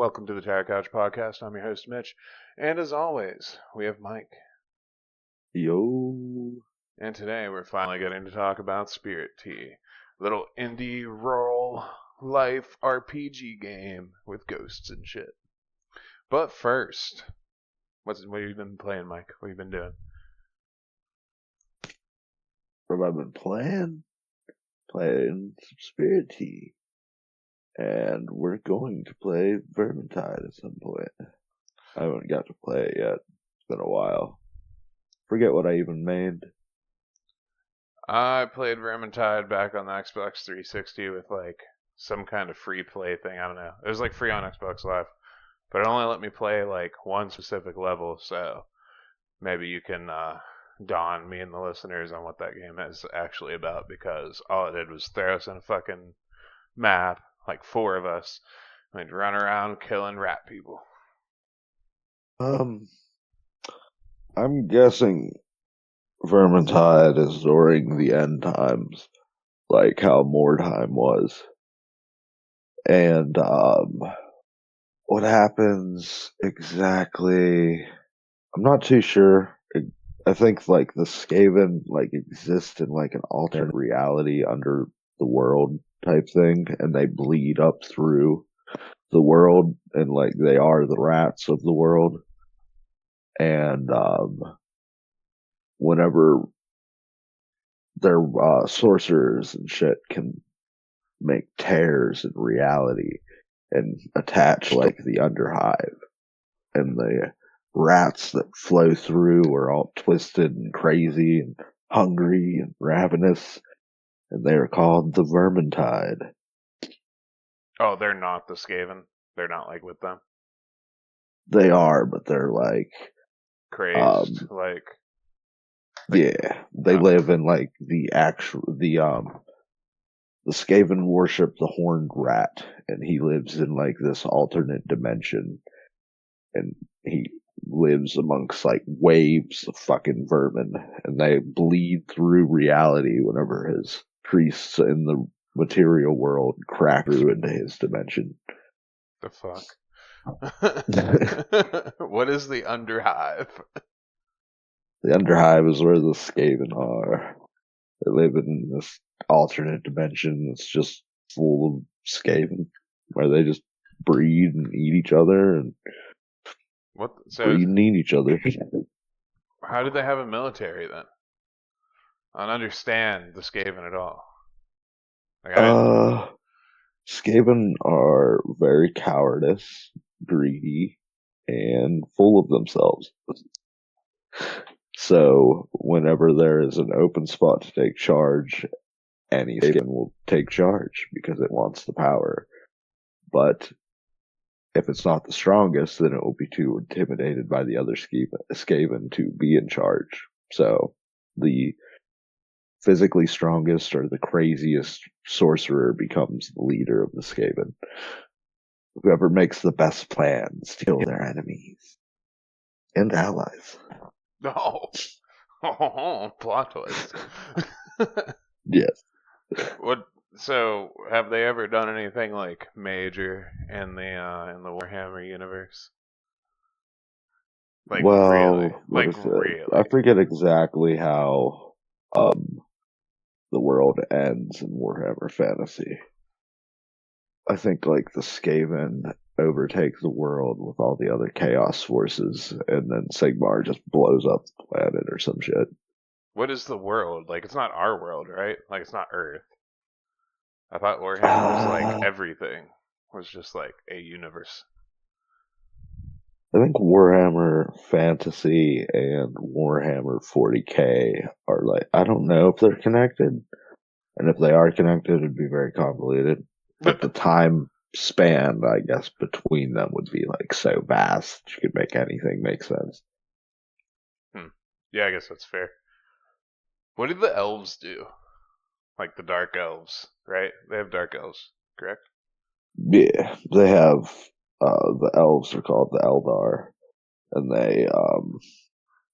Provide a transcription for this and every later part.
Welcome to the Tower Couch Podcast. I'm your host, Mitch. And as always, we have Mike. Yo. And today we're finally getting to talk about Spirittea. Little indie rural life RPG game with ghosts and shit. But first, what have you been playing, Mike? What have you been doing? What have I been playing? Playing some Spirittea. And we're going to play Vermintide at some point. I haven't got to play it yet. It's been a while. Forget what I even made. I played Vermintide back on the Xbox 360 with some kind of free play thing. I don't know. It was free on Xbox Live. But it only let me play one specific level, so maybe you can dawn me and the listeners on what that game is actually about, because all it did was throw us in a fucking map, four of us, and we'd run around killing rat people. I'm guessing Vermintide is during the end times, like how Mordheim was. And what happens exactly? I'm not too sure. I think the Skaven exist in an alternate reality under the world type thing, and they bleed up through the world, and they are the rats of the world. And whenever their sorcerers and shit can make tears in reality and attach the underhive, and the rats that flow through are all twisted and crazy and hungry and ravenous, and they are called the Vermintide. Oh, they're not the Skaven? They're not with them? They are, but they're crazed? Yeah, they live in the Skaven worship the horned rat, and he lives in this alternate dimension, and he lives amongst waves of fucking vermin, and they bleed through reality whenever his priests in the material world crack through into his dimension. The fuck? What is the Underhive? The Underhive is where the Skaven are. They live in this alternate dimension that's just full of Skaven, where they just breed and eat each other and what? So breed and eat each other. How do they have a military then? I don't understand the Skaven at all. Skaven are very cowardice, greedy, and full of themselves. So whenever there is an open spot to take charge, any Skaven will take charge because it wants the power. But if it's not the strongest, then it will be too intimidated by the other Skaven to be in charge. So the physically strongest or the craziest sorcerer becomes the leader of the Skaven. Whoever makes the best plans to kill their enemies and allies. No. Oh, plot twist. Yes. What? So, have they ever done anything major in the Warhammer universe? Really? Really? I forget exactly how the world ends in Warhammer Fantasy. I think the Skaven overtake the world with all the other chaos forces, and then Sigmar just blows up the planet or some shit. What is the world? It's not our world, right? It's not Earth. I thought Warhammer was everything. Was just a universe. I think Warhammer Fantasy and Warhammer 40k are I don't know if they're connected. And if they are connected, it'd be very convoluted. But the time span, I guess, between them would be so vast, you could make anything make sense. Yeah, I guess that's fair. What did the elves do? The dark elves, right? They have dark elves, correct? Yeah, they have, the elves are called the Eldar, and they,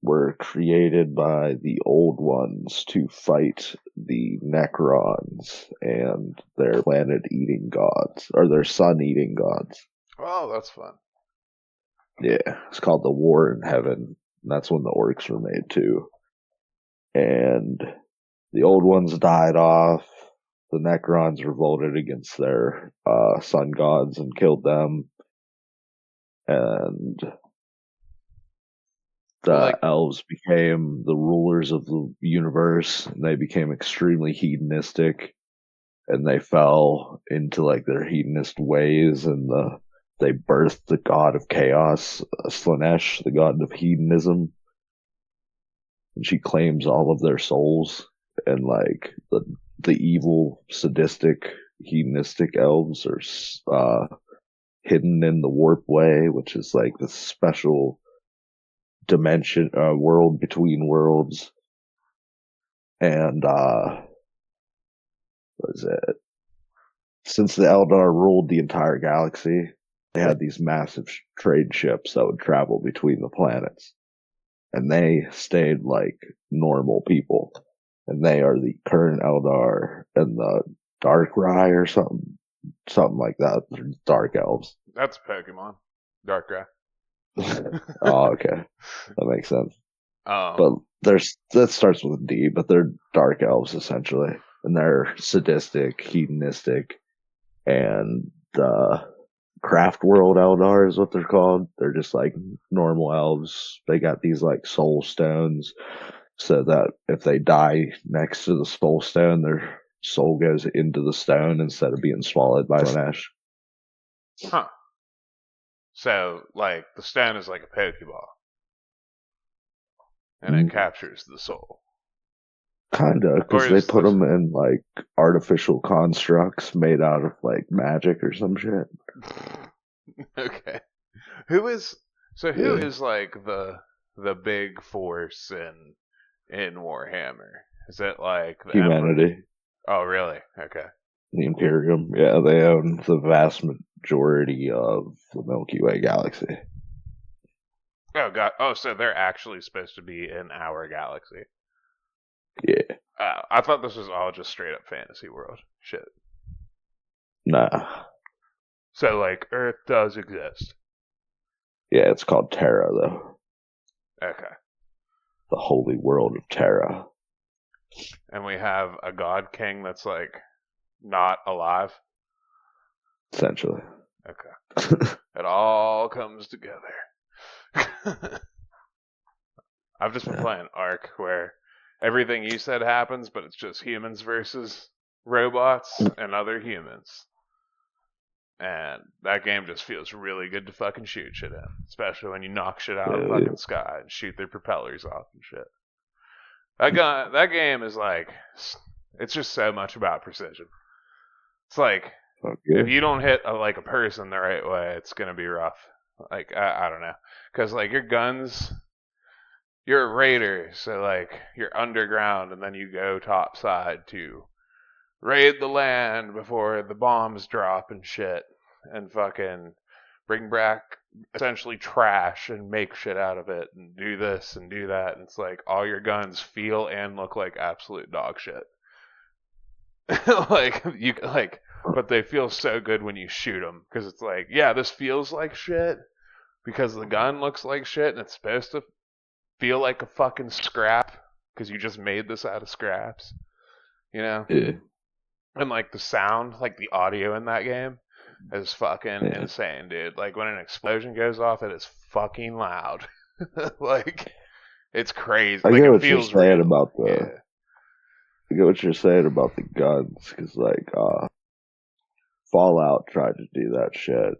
were created by the Old Ones to fight the Necrons and their planet-eating gods, or their sun-eating gods. Oh, that's fun. Yeah, it's called the War in Heaven. And that's when the orcs were made too. And the old ones died off. The Necrons revolted against their sun gods and killed them. And Well, the like, elves became the rulers of the universe. And they became extremely hedonistic. And they fell into like their hedonist ways. And they birthed the god of chaos, Slanesh, the god of hedonism. And she claims all of their souls. And like the evil, sadistic, hedonistic elves are hidden in the warp way, which is like the special dimension, world between worlds. And what is it? Since the Eldar ruled the entire galaxy, they had these massive trade ships that would travel between the planets, and they stayed like normal people. And they are the current Eldar and the Dark Rye or something like that. They're dark elves. that's Pokemon. Dark Guy. Oh, okay, that makes sense. um, But there's that starts with a D, but they're dark elves essentially, and they're sadistic, hedonistic, and craft world Eldar is what they're called. They're just like normal elves. They got these like soul stones, so that if they die next to the soul stone, their soul goes into the stone instead of being swallowed by Slanesh. huh. So, like, the stone is like a Pokeball, and it captures the soul. Kinda, Or because they is put this... them in like artificial constructs made out of like magic or some shit. Okay. Who is... So who Yeah, is, like, the big force in Warhammer? Is it, like, the Emperor? humanity, Oh, really? Okay. the Imperium. Yeah, they own the vast majority of the Milky Way galaxy. Oh, God. Oh, so they're actually supposed to be in our galaxy. Yeah, I thought this was all just straight up fantasy world. Shit. nah. So, like, Earth does exist. Yeah, it's called Terra though, Okay. the holy world of Terra. And we have a god king that's, like, not alive. Essentially. Okay. It all comes together. I've just been Yeah. playing Ark where everything you said happens, but it's just humans versus robots and other humans. And that game just feels really good to fucking shoot shit in. Especially when you knock shit out of the Yeah, fucking sky and shoot their propellers off and shit. That game is like, it's just so much about precision. It's like, if okay. you don't hit like a person the right way, it's gonna be rough. Like I don't know, because like your guns, you're a raider, so like you're underground and then you go topside to raid the land before the bombs drop and shit, and fucking bring back essentially trash and make shit out of it and do this and do that. And it's like all your guns feel and look like absolute dog shit. like you like, but they feel so good when you shoot them because it's like, yeah, this feels like shit because the gun looks like shit and it's supposed to feel like a fucking scrap because you just made this out of scraps, you know? Yeah, And like the sound, like the audio in that game is fucking yeah. insane, dude. Like when an explosion goes off, it is fucking loud. like it's crazy. I Like get it what you're feels saying real. about Yeah. I get what you're saying about the guns, because like Fallout tried to do that shit,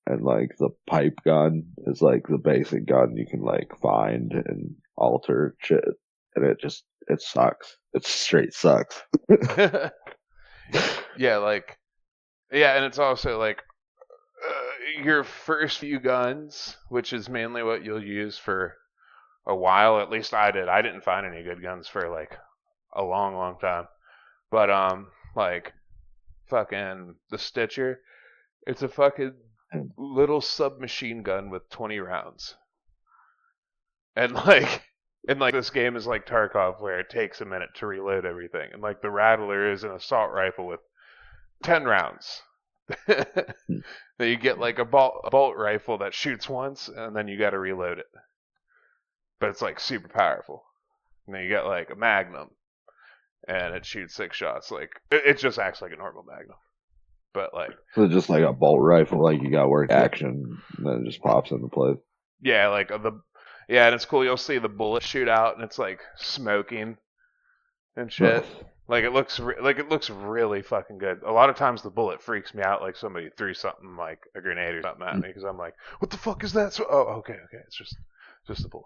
and like the pipe gun is like the basic gun you can like find and alter shit, and it sucks. It straight sucks. yeah, like yeah, and it's also like your first few guns, which is mainly what you'll use for a while. At least I did. I didn't find any good guns for like a long, long time. But like fucking the Stitcher, it's a fucking little submachine gun with 20 rounds. And like this game is like Tarkov where it takes a minute to reload everything. And like the Rattler is an assault rifle with 10 rounds. Then you get like a bolt rifle that shoots once, and then you got to reload it. But it's like super powerful. And then you got like a Magnum, and it shoots 6 shots. Like it just acts like a normal Magnum, but like So just like a bolt rifle, like you got work action, and then it just pops into place. yeah, like yeah, and it's cool. You'll see the bullet shoot out, and it's like smoking and shit. Nice. Like it looks really fucking good. A lot of times the bullet freaks me out, like somebody threw something like a grenade or something at me, because I'm like, what the fuck is that? So, oh, okay, it's just a bullet.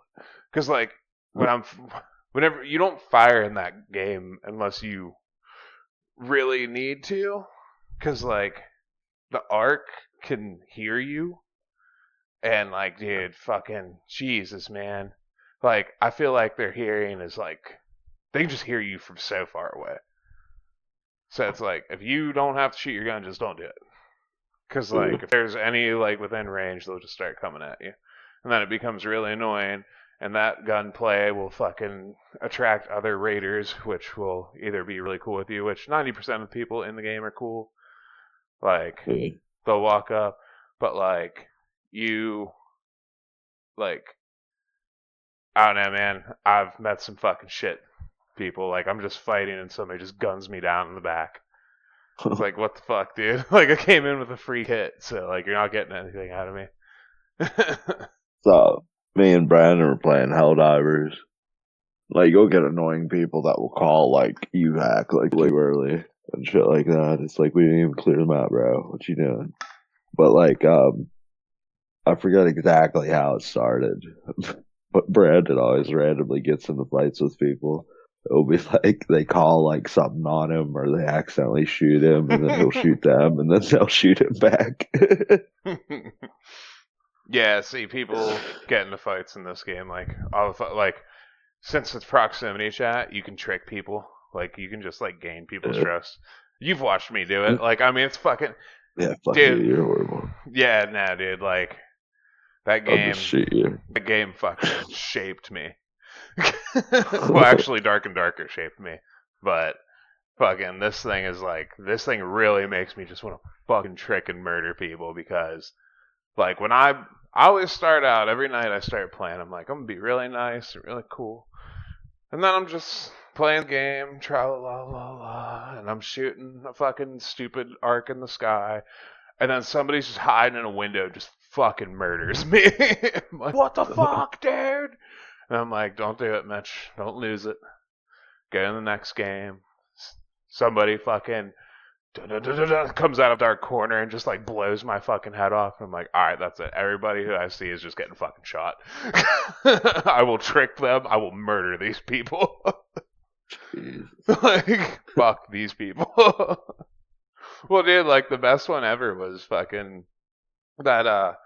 Because like whenever you don't fire in that game unless you really need to, because like the arc can hear you, and like, dude, fucking Jesus, man. Like I feel like their hearing is like they can just hear you from so far away. So it's like, if you don't have to shoot your gun, just don't do it. Because, like, if there's any, like, within range, they'll just start coming at you. And then it becomes really annoying, and that gunplay will fucking attract other raiders, which will either be really cool with you, which 90% of people in the game are cool. Like, they'll walk up, but, like, I don't know, man. I've met some fucking shit people. Like, I'm just fighting and somebody just guns me down in the back. It's like, what the fuck, dude? Like, I came in with a free hit, so, like, you're not getting anything out of me. So, me and Brandon were playing Helldivers. Like, you'll get annoying people that will call, like, you hack, like, too early and shit like that. It's like, we didn't even clear them out, bro. What you doing? But, like, I forget exactly how it started. But Brandon always randomly gets into fights with people. It'll be like they call like something on him, or they accidentally shoot him, and then he'll shoot them, and then they'll shoot him back. Yeah, see, people get into fights in this game. Like, like, since it's proximity chat, you can trick people. Like, you can just like gain people's trust. You've watched me do it. Like, I mean, it's fucking. Yeah, fuck dude, you, you're horrible. Yeah, nah, dude. Like, that I'll game. just shoot you. That game fucking shaped me. Well, actually, Dark and Darker shaped me, but fucking this thing really makes me just want to fucking trick and murder people, because like when I always start out every night I start playing, I'm like, I'm gonna be really nice and really cool, and then I'm just playing the game, tra la la la la, and I'm shooting a fucking stupid arc in the sky, and then somebody's just hiding in a window, just fucking murders me. I'm like, what the fuck, dude? And I'm like, don't do it, Mitch. Don't lose it. Go in the next game. Somebody fucking comes out of dark corner and just like blows my fucking head off. And I'm like, all right, that's it. Everybody who I see is just getting fucking shot. I will trick them. I will murder these people. Like, fuck these people. Well, dude, like the best one ever was fucking that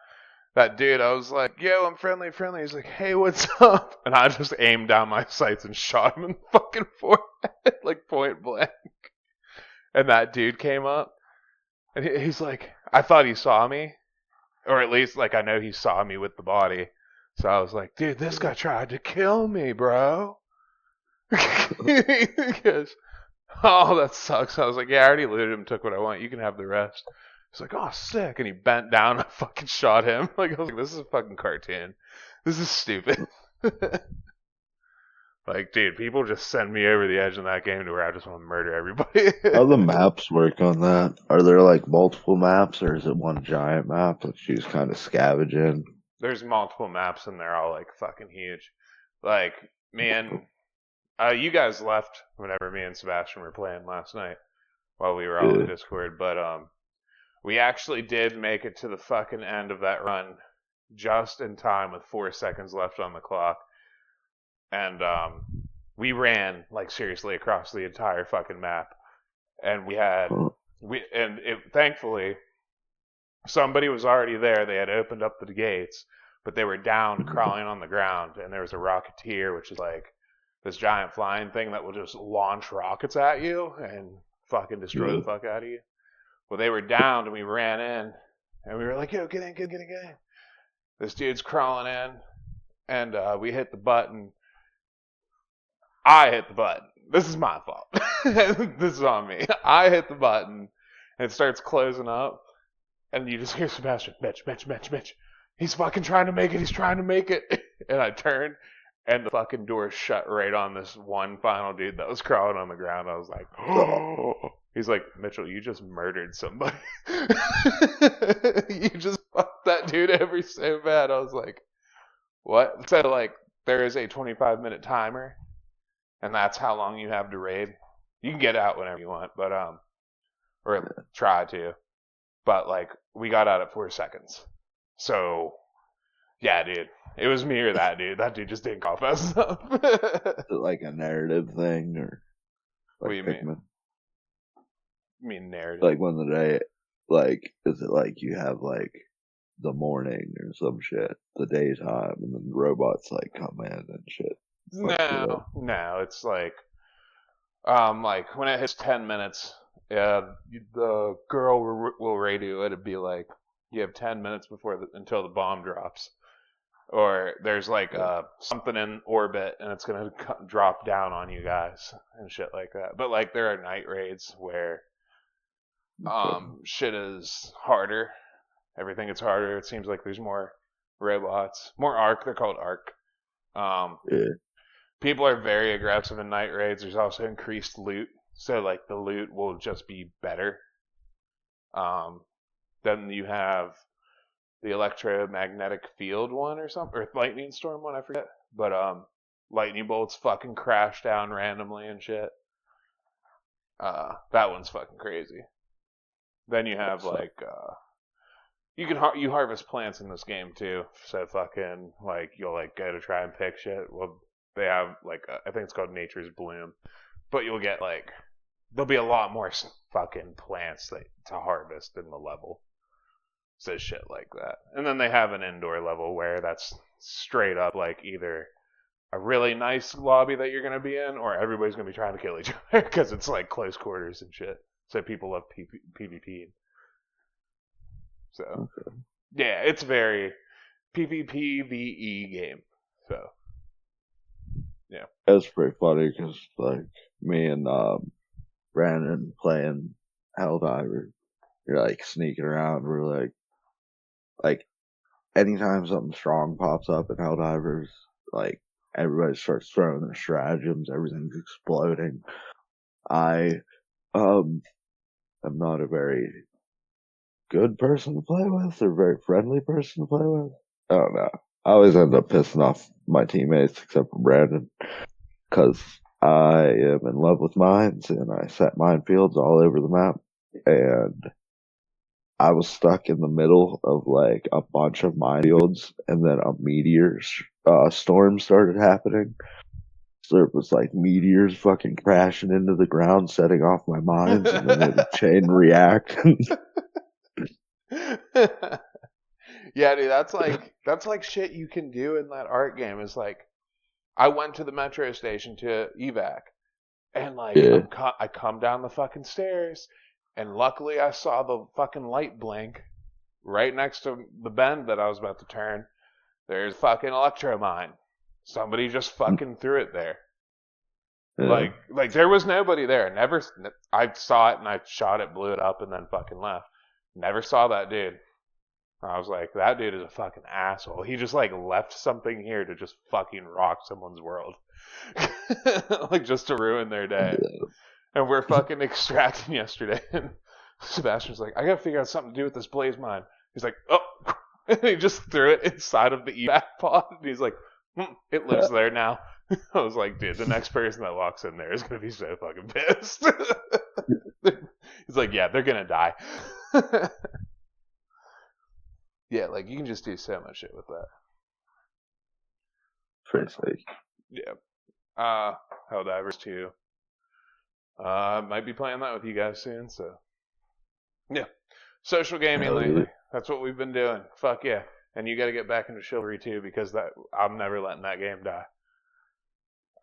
dude. I was like, yo, I'm friendly. He's like, hey, what's up? And I just aimed down my sights and shot him in the fucking forehead, like point blank. And that dude came up, and he's like, I thought he saw me, or at least like I know he saw me with the body. So I was like, dude, this guy tried to kill me, bro. He goes, oh, that sucks. I was like, yeah, I already looted him, took what I want. You can have the rest. He's like, oh, sick. And he bent down and I fucking shot him. Like, I was like, this is a fucking cartoon. This is stupid. Like, dude, people just send me over the edge in that game to where I just want to murder everybody. How the maps work on that? Are there like multiple maps, or is it one giant map that you just kind of scavenge in? There's multiple maps and they're all like fucking huge. Like, man, you guys left whenever me and Sebastian were playing last night while we were all in Discord, but we actually did make it to the fucking end of that run just in time with 4 seconds left on the clock. And we ran like seriously across the entire fucking map, and thankfully somebody was already there. They had opened up the gates, but they were down crawling on the ground, and there was a Rocketeer, which is like this giant flying thing that will just launch rockets at you and fucking destroy the fuck out of you. Well, they were down, and we ran in, and we were like, yo, get in. This dude's crawling in, and we hit the button. I hit the button. This is my fault. This is on me. I hit the button, and it starts closing up, and you just hear Sebastian, Mitch. He's fucking trying to make it. He's trying to make it. And I turned, and the fucking door shut right on this one final dude that was crawling on the ground. I was like, oh. He's like, Mitchell, you just murdered somebody. You just fucked that dude every so bad. I was like, what? So, like, there is a 25-minute timer, and that's how long you have to raid. You can get out whenever you want, but, or try to. But, like, we got out at 4 seconds. So, yeah, dude. It was me or that dude. That dude just didn't call fast enough. Is it like a narrative thing, or like what do you Pikmin? mean? You mean narrative? Like when the day, like, is it like you have like the morning or some shit, the daytime, and then the robots like come in and shit? No. It's like when it hits 10 minutes, the girl will radio it. It'd be like, you have 10 minutes until the bomb drops. Or there's like something in orbit and it's going to drop down on you guys and shit like that. But like there are night raids where shit is harder. Everything gets harder. It seems like there's more robots. More Arc. They're called Arc. Yeah. People are very aggressive in night raids. There's also increased loot. So like the loot will just be better. Then you have the electromagnetic field one or something, or lightning storm one, I forget. But lightning bolts fucking crash down randomly and shit. That one's fucking crazy. Then you have like you harvest plants in this game too. So fucking like you'll like go to try and pick shit. Well, they have like I think it's called Nature's Bloom, but you'll get like there'll be a lot more fucking plants to harvest in the level. So shit like that. And then they have an indoor level where that's straight up like either a really nice lobby that you're going to be in or everybody's going to be trying to kill each other because it's like close quarters and shit. So people love PvP. So, yeah, it's very PvP VE game. So, yeah. That's pretty funny because like me and Brandon playing Helldiver, you're like sneaking around. We're like anytime something strong pops up in Helldivers, like everybody starts throwing their stratagems, everything's exploding. I am not a very good person to play with or very friendly person to play with. I don't know. I always end up pissing off my teammates except for Brandon because I am in love with mines and I set minefields all over the map, and I was stuck in the middle of like a bunch of minefields, and then a meteor storm started happening. So there was like meteors fucking crashing into the ground, setting off my mines, and then it would chain react. Yeah, dude, that's like shit you can do in that art game. Is like, I went to the metro station to evac, and like Yeah. I come down the fucking stairs. And luckily I saw the fucking light blink right next to the bend that I was about to turn. There's fucking electro mine. Somebody just fucking threw it there. Yeah. Like there was nobody there. I saw it and I shot it, blew it up, and then fucking left. Never saw that dude. I was like, that dude is a fucking asshole. He just like left something here to just fucking rock someone's world. Like just to ruin their day. Yeah. And we're fucking extracting yesterday, and Sebastian's like, I gotta figure out something to do with this blaze mine. He's like, oh, and he just threw it inside of the evac pod, and he's like, it lives there now. I was like, dude, the next person that walks in there is gonna be so fucking pissed. He's like, yeah, they're gonna die. Yeah, like you can just do so much shit with that. Pretty sick. Yeah. Helldivers 2. Might be playing that with you guys soon, so. Yeah. Social gaming lately. That's what we've been doing. Fuck yeah. And you gotta get back into Chivalry too, because I'm never letting that game die.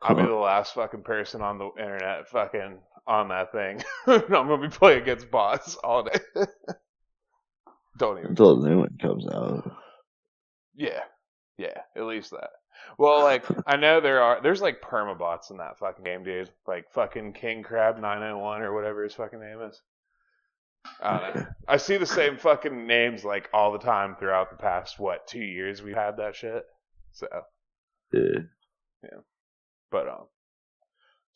I'll be the last fucking person on the internet fucking on that thing. I'm gonna be playing against bots all day. Don't even. Until the new one comes out. Yeah. Yeah, at least that. Well, like, I know there's like permabots in that fucking game, dude. Like fucking King Crab 901 or whatever his fucking name is. I don't know. I see the same fucking names like all the time throughout the past 2 years we've had that shit. So Yeah. yeah, but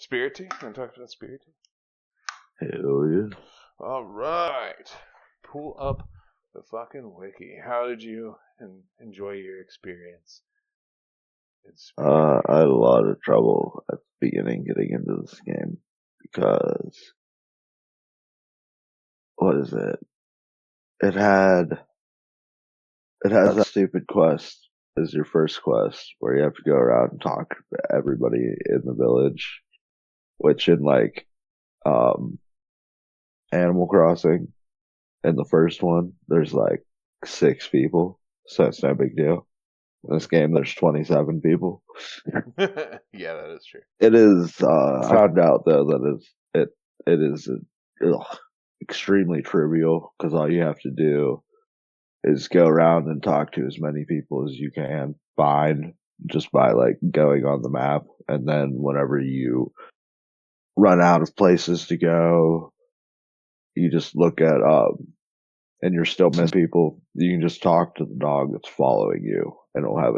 Spirittea. Want to talk about Spirittea? Hell yeah. All right, pull up the fucking wiki. How did you enjoy your experience in Spirittea? I had a lot of trouble at the beginning getting into this game because what is it? It had it has that stupid quest as your first quest where you have to go around and talk to everybody in the village, which in like um Animal Crossing in the first one there's like 6 people, so it's no big deal. In this game there's 27 people. Yeah, that is true. It is. I found out though that it is extremely trivial because all you have to do is go around and talk to as many people as you can find just by like going on the map, and then whenever you run out of places to go, you just look at and you're still missing people. You can just talk to the dog that's following you, and it'll have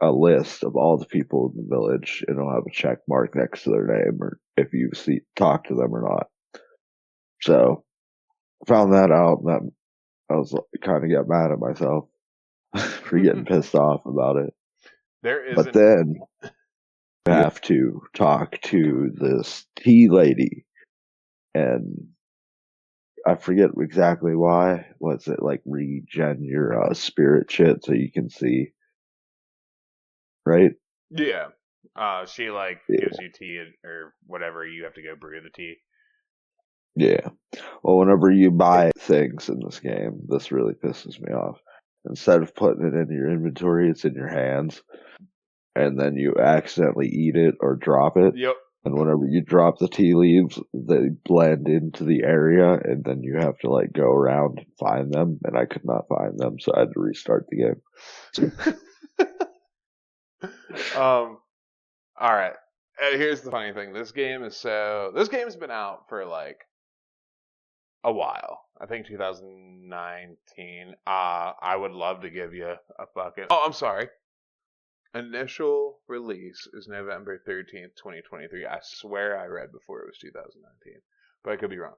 a list of all the people in the village, and it'll have a check mark next to their name, or if you talk to them or not. So I found that out, and that I was kind of got mad at myself for getting pissed off about it. There But isn't. then you have to talk to this tea lady, and I forget exactly why. Was it like regen your spirit shit so you can see, right? Yeah. She like Yeah. gives you tea or whatever. You have to go brew the tea. Yeah. Well, whenever you buy things in this game, this really pisses me off. Instead of putting it in your inventory, it's in your hands, and then you accidentally eat it or drop it. Yep. And whenever you drop the tea leaves, they blend into the area, and then you have to like go around and find them. And I could not find them, so I had to restart the game. All right. Here's the funny thing. This game's been out for like a while. I think 2019. I would love to give you a fucking. Oh, I'm sorry. Initial release is November 13th, 2023. I swear I read before it was 2019, but I could be wrong.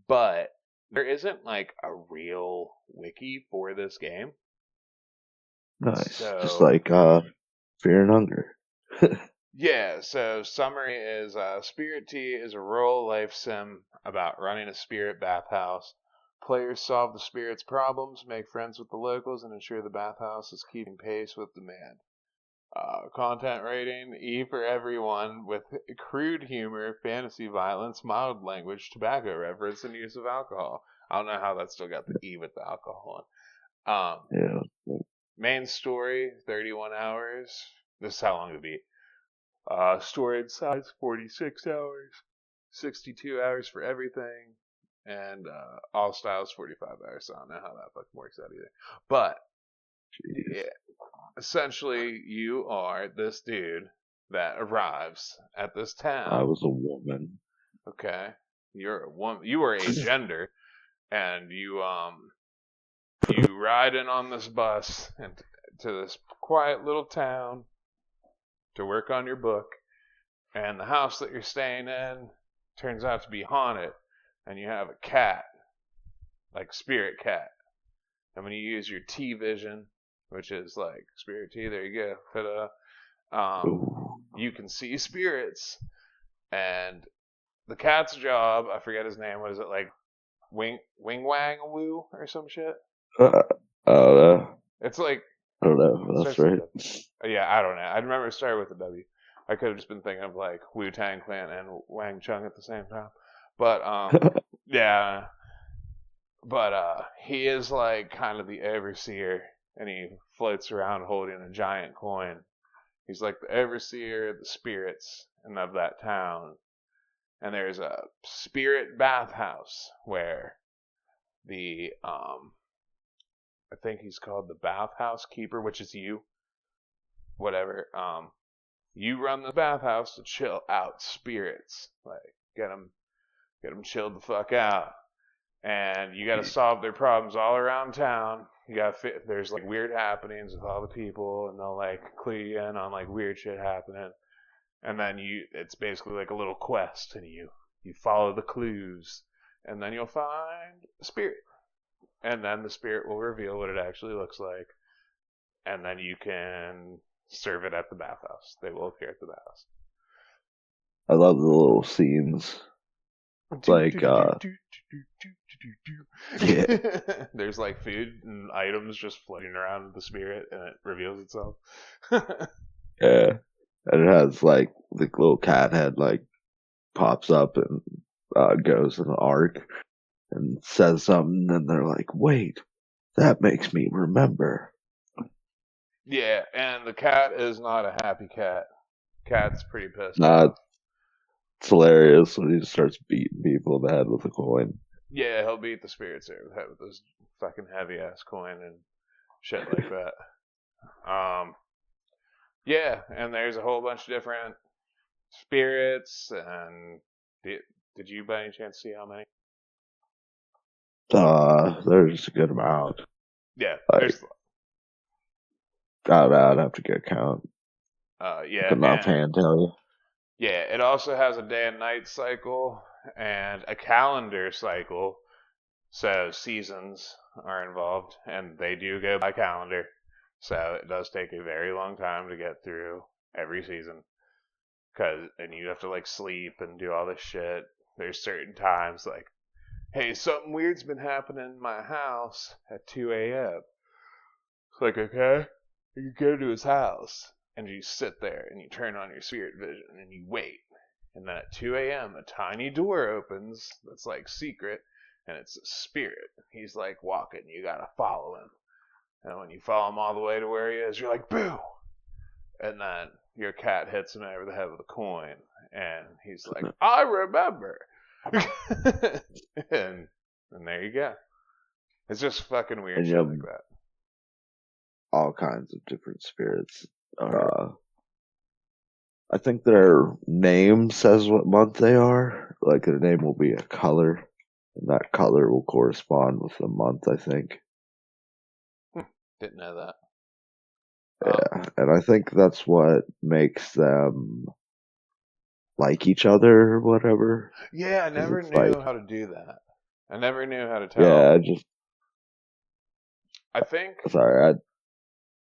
But there isn't like a real wiki for this game. Nice, just So like Fear and Hunger. yeah, so summary is Spirittea is a rural life sim about running a spirit bathhouse. Players solve the spirit's problems, make friends with the locals, and ensure the bathhouse is keeping pace with demand. Content rating E for everyone with crude humor, fantasy violence, mild language, tobacco reference, and use of alcohol. I don't know how that's still got the E with the alcohol on. Yeah. Main story 31 hours. This is how long to beat. Storage size 46 hours, 62 hours for everything, and all styles 45 hours. So I don't know how that fucking works out either. But Jeez. yeah, essentially, you are this dude that arrives at this I town. was a woman. Okay, you're a woman. You are a gender, and you ride in on this bus and to this quiet little town to work on your book. And the house that you're staying in turns out to be haunted, and you have a cat, like spirit cat. And when you use your T vision, which is like spirit T, there you go, ta-da, you can see spirits. And the cat's job, I forget his name, what is it, like Wing Wang Woo or some shit? Uh, It's like, I don't know. it That's starts with right. a W. Yeah, I don't know. I remember it started with a W. I could have just been thinking of like Wu Tang Clan and Wang Chung at the same time. But yeah. But he is like kind of the overseer, and he floats around holding a giant coin. He's like the overseer of the spirits and of that town. And there's a spirit bathhouse where the I think he's called the bathhouse keeper, which is you. Whatever. You run the bathhouse to chill out spirits, like get them chilled the fuck out. and you got to solve their problems all around town. You got there's like weird happenings with all the people, and they'll like clue you in on like weird shit happening, and then it's basically like a little quest, and you follow the clues, and then you'll find a spirit, and then the spirit will reveal what it actually looks like, and then you can serve it at the bathhouse. They will appear at the bathhouse. I love the little scenes. Like, yeah. There's like food and items just floating around the spirit, and it reveals itself. Yeah. And it has like the little cat head like pops up and goes in an arc and says something, and they're like, "Wait, that makes me remember." Yeah, and the cat is not a happy cat. Cat's pretty pissed Nah, off. it's hilarious when he just starts beating people in the head with a coin. Yeah, he'll beat the spirits over the head with this fucking heavy ass coin and shit like that. Yeah, and there's a whole bunch of different spirits. And did you by any chance see how many? There's a good amount. Yeah, Like, there's. I'd have to get a count. Yeah, Couldn't offhand tell you. yeah. It also has a day and night cycle and a calendar cycle. So seasons are involved, and they do go by calendar. So it does take a very long time to get through every season. And you have to like sleep and do all this shit. There's certain times like, hey, something weird's been happening in my house at 2 a.m. It's like, okay, you go to his house and you sit there and you turn on your spirit vision and you wait. And then at 2 a.m., a tiny door opens that's like secret, and it's a spirit. He's like walking. You gotta follow him. And when you follow him all the way to where he is, you're like, boo! And then your cat hits him over the head with a coin, and he's like, I remember. and there you go. It's just fucking weird And shit like that. All kinds of different spirits. I think their name says what month they are. Like their name will be a color, and that color will correspond with the month, I think. Didn't know that. Yeah, and I think that's what makes them like each other or whatever. Yeah, I never knew how to do that. I never knew how to tell. Yeah, I think. Sorry,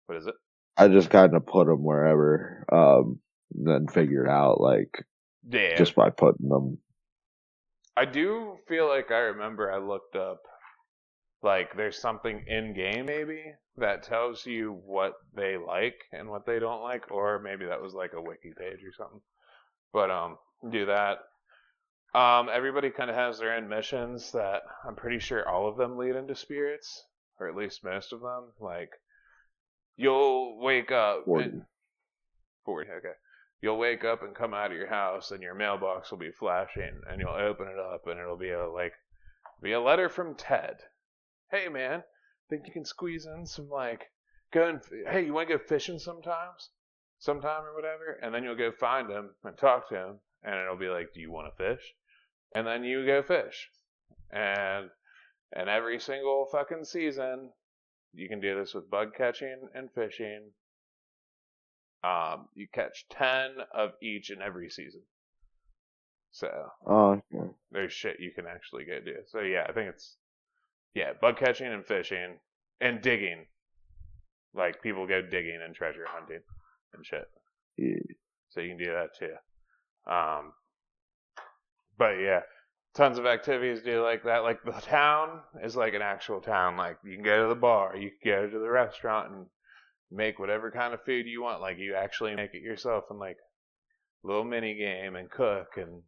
What is it? I just kind of put them wherever, and then figured out like just by putting them. I do feel like I remember I looked up like there's something in game maybe that tells you what they like and what they don't like, or maybe that was like a wiki page or something. But do that. Everybody kind of has their own missions that I'm pretty sure all of them lead into spirits, or at least most of them. Like you'll wake up 40. and 40, okay. You'll wake up and come out of your house, and your mailbox will be flashing, and you'll open it up, and it'll be a letter from Ted. Hey man, think you can squeeze in some hey, you want to go fishing sometime or whatever? And then you'll go find him and talk to him, and it'll be like, do you want to fish? And then you go fish, and every single fucking season, you can do this with bug catching and fishing. You catch 10 of each in every season. So there's shit you can actually go do. So yeah, I think it's bug catching and fishing and digging. Like people go digging and treasure hunting and shit. Yeah. So you can do that too. But yeah, tons of activities do like that. Like the town is like an actual town. Like you can go to the bar, you can go to the restaurant and make whatever kind of food you want. Like you actually make it yourself and like little mini game and cook, and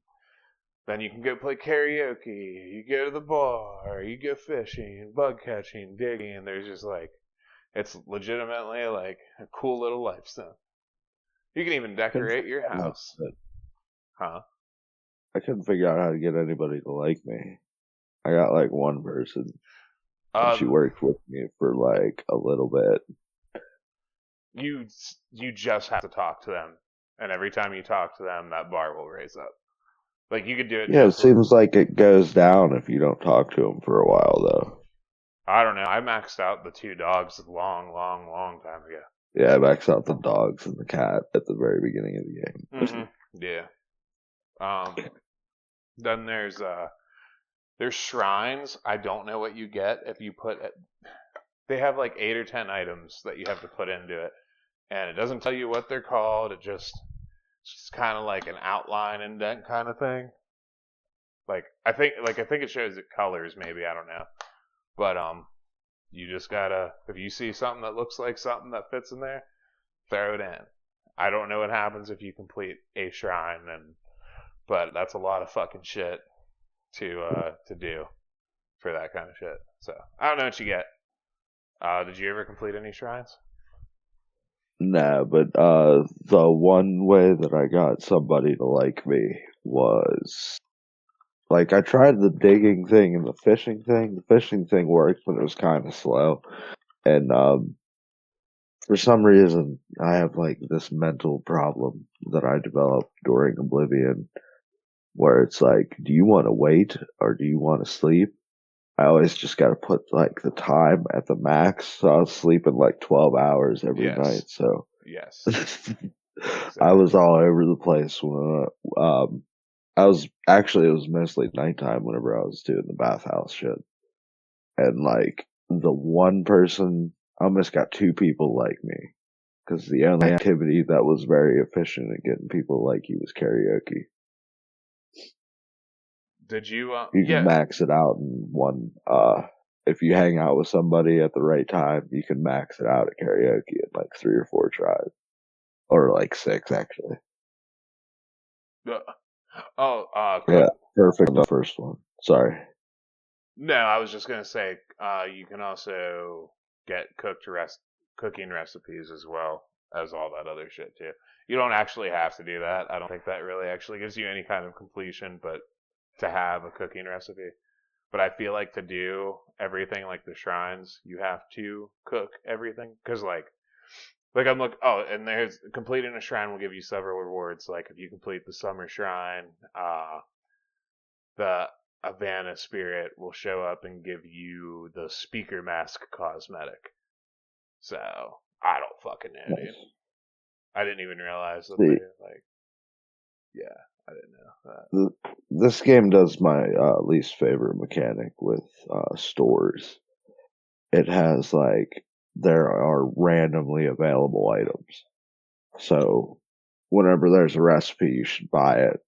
then you can go play karaoke. You go to the bar, you go fishing, bug catching, digging. And there's just like it's legitimately like a cool little lifestyle. You can even decorate your house. Huh? I couldn't figure out how to get anybody to like me. I got like one person, and she worked with me for like a little bit. You just have to talk to them, and every time you talk to them, that bar will raise up. Like you could do it Yeah, it just with. seems like it goes down if you don't talk to them for a while, though. I don't know. I maxed out the two dogs a long, long, long time ago. Yeah, I max out the dogs and the cat at the very beginning of the game. Yeah. Um. Then there's shrines. I don't know what you get if you put. They have like 8 or 10 items that you have to put into it, and it doesn't tell you what they're called. It's just kind of like an outline indent kind of thing. I think it shows it colors maybe, I don't know. But you just gotta, if you see something that looks like something that fits in there, throw it in. I don't know what happens if you complete a shrine, but that's a lot of fucking shit to do for that kind of shit. So I don't know what you get. Did you ever complete any shrines? Nah, but the one way that I got somebody to like me was like I tried the digging thing and the fishing thing. The fishing thing worked, but it was kind of slow. And for some reason, I have like this mental problem that I developed during Oblivion, where it's like, do you want to wait or do you want to sleep? I always just got to put like the time at the max, so I was sleeping like 12 hours every Yes. night. So Yes. I was Same. all over the place when I was actually it was mostly nighttime whenever I was doing the bathhouse shit, and like the one person I almost got two people like me because the only activity that was very efficient at getting people like you was karaoke. Did you? You can Yeah. max it out in one. If you hang out with somebody at the right time, you can max it out at karaoke in like 3 or 4 tries, or like 6 actually. Uh, oh, Yeah, cook. perfect on the first one. Sorry. No, I was just gonna say, you can also get cooking recipes as well as all that other shit too. You don't actually have to do that. I don't think that really actually gives you any kind of completion, but to have a cooking recipe. But I feel like to do everything like the shrines, you have to cook everything because like I'm look. Oh, and there's completing a shrine will give you several rewards. Like if you complete the summer shrine, the Havana spirit will show up and give you the speaker mask cosmetic. So I don't fucking know, dude. Nice. I didn't even realize that they See, like. Yeah, I didn't know that. this game does my least favorite mechanic with stores. It has like there are randomly available items. So whenever there's a recipe, you should buy it.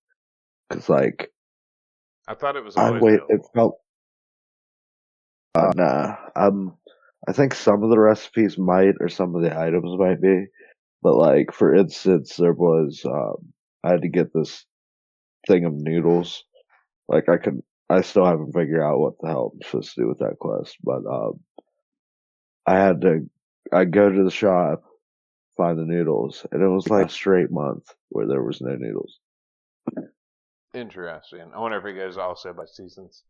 Cause like I thought it was I always wait, it available. felt nah. I think some of the recipes might, or some of the items might be, but like for instance, there was I had to get this thing of noodles. Like I still haven't figured out what the hell I'm supposed to do with that quest, but I had to, I go to the shop, find the noodles, and it was like a straight month where there was no noodles. Interesting. I wonder if it goes also by seasons.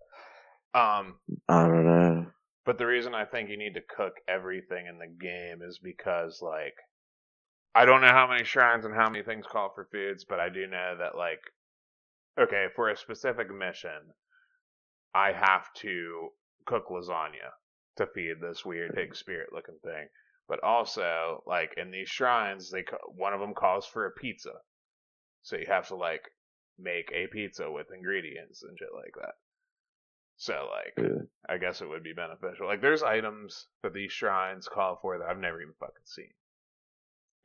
Um, I don't know. but the reason I think you need to cook everything in the game is because like I don't know how many shrines and how many things call for foods, but I do know that like okay, for a specific mission, I have to cook lasagna to feed this weird pig spirit looking thing. But also, like in these shrines, one of them calls for a pizza, so you have to like make a pizza with ingredients and shit like that. So like, Yeah, I guess it would be beneficial. Like, there's items that these shrines call for that I've never even fucking seen.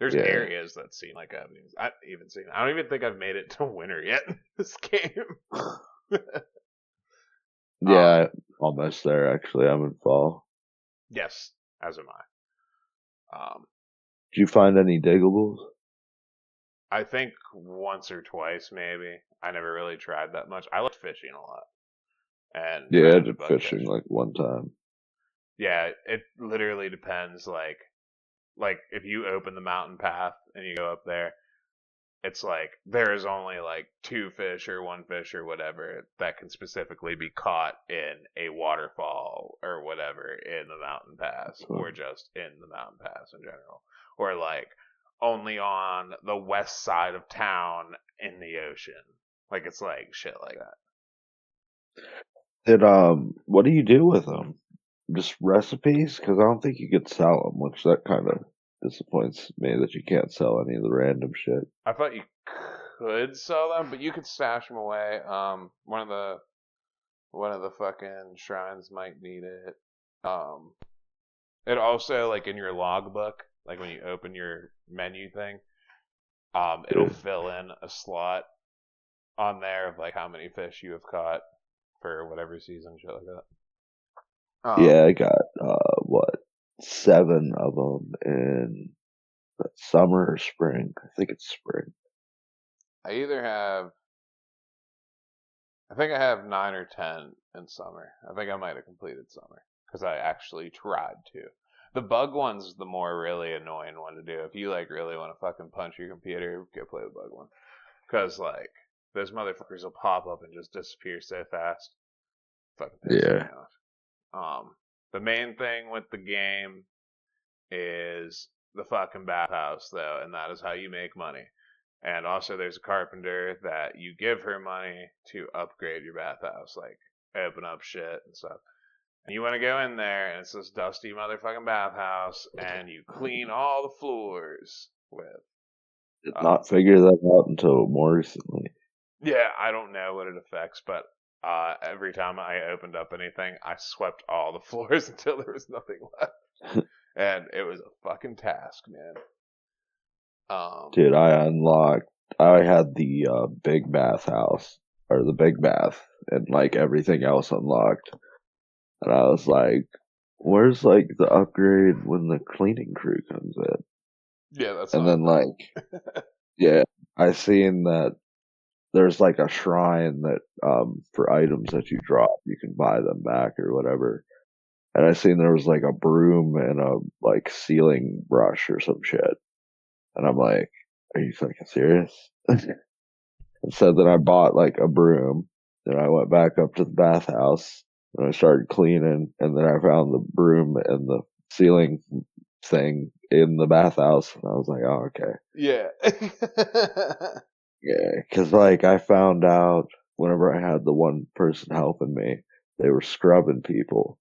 There's yeah, areas that seem like I've even seen. I don't even think I've made it to winter yet in this game. um, yeah. Almost there. Actually, I'm in fall. yes, as am I. Did you find any diggables? I think once or twice maybe. I never really tried that much. I liked fishing a lot and Yeah, I trying to did bug fishing fish. like one time. Yeah, it literally depends. Like if you open the mountain path and you go up there, it's like there is only like two fish or one fish or whatever that can specifically be caught in a waterfall or whatever in the mountain pass So, or just in the mountain pass in general. Or like only on the west side of town in the ocean. Like it's like shit like that. Did what do you do with them? Just recipes? Because I don't think you could sell them, which that kind of disappoints me that you can't sell any of the random shit. I thought you could sell them, but you could stash them away. One of the fucking shrines might need it. Um, it also like in your logbook, like when you open your menu thing, it'll Yeah, fill in a slot on there of like how many fish you have caught for whatever season, shit like that. yeah, I got what 7 of them in summer or spring. I think it's spring. I either have, I think I have 9 or 10 in summer. I think I might have completed summer because I actually tried to. The bug one's the more really annoying one to do. If you like really want to fucking punch your computer, go play the bug one. Because like those motherfuckers will pop up and just disappear so fast. Fucking pisses me Yeah, off. The main thing with the game is the fucking bathhouse though, and that is how you make money. And also, there's a carpenter that you give her money to upgrade your bathhouse, like open up shit and stuff. And you want to go in there, and it's this dusty motherfucking bathhouse, and you clean all the floors with. did Uh, not figure that out until more recently. yeah, I don't know what it affects, but every time I opened up anything, I swept all the floors until there was nothing left, and it was a fucking task, man. Dude, I had the big bathhouse or the big bath and like everything else unlocked. And I was like, where's like the upgrade when the cleaning crew comes in? Yeah, that's And my then like, problem. yeah, I seen that there's like a shrine that for items that you drop, you can buy them back or whatever. And I seen there was like a broom and a like sealing brush or some shit. And I'm like, are you fucking serious? And so then I bought like a broom. Then I went back up to the bathhouse and I started cleaning. And then I found the broom and the ceiling thing in the bathhouse. And I was like, oh, okay. Yeah. Yeah. Cause like I found out whenever I had the one person helping me, they were scrubbing people.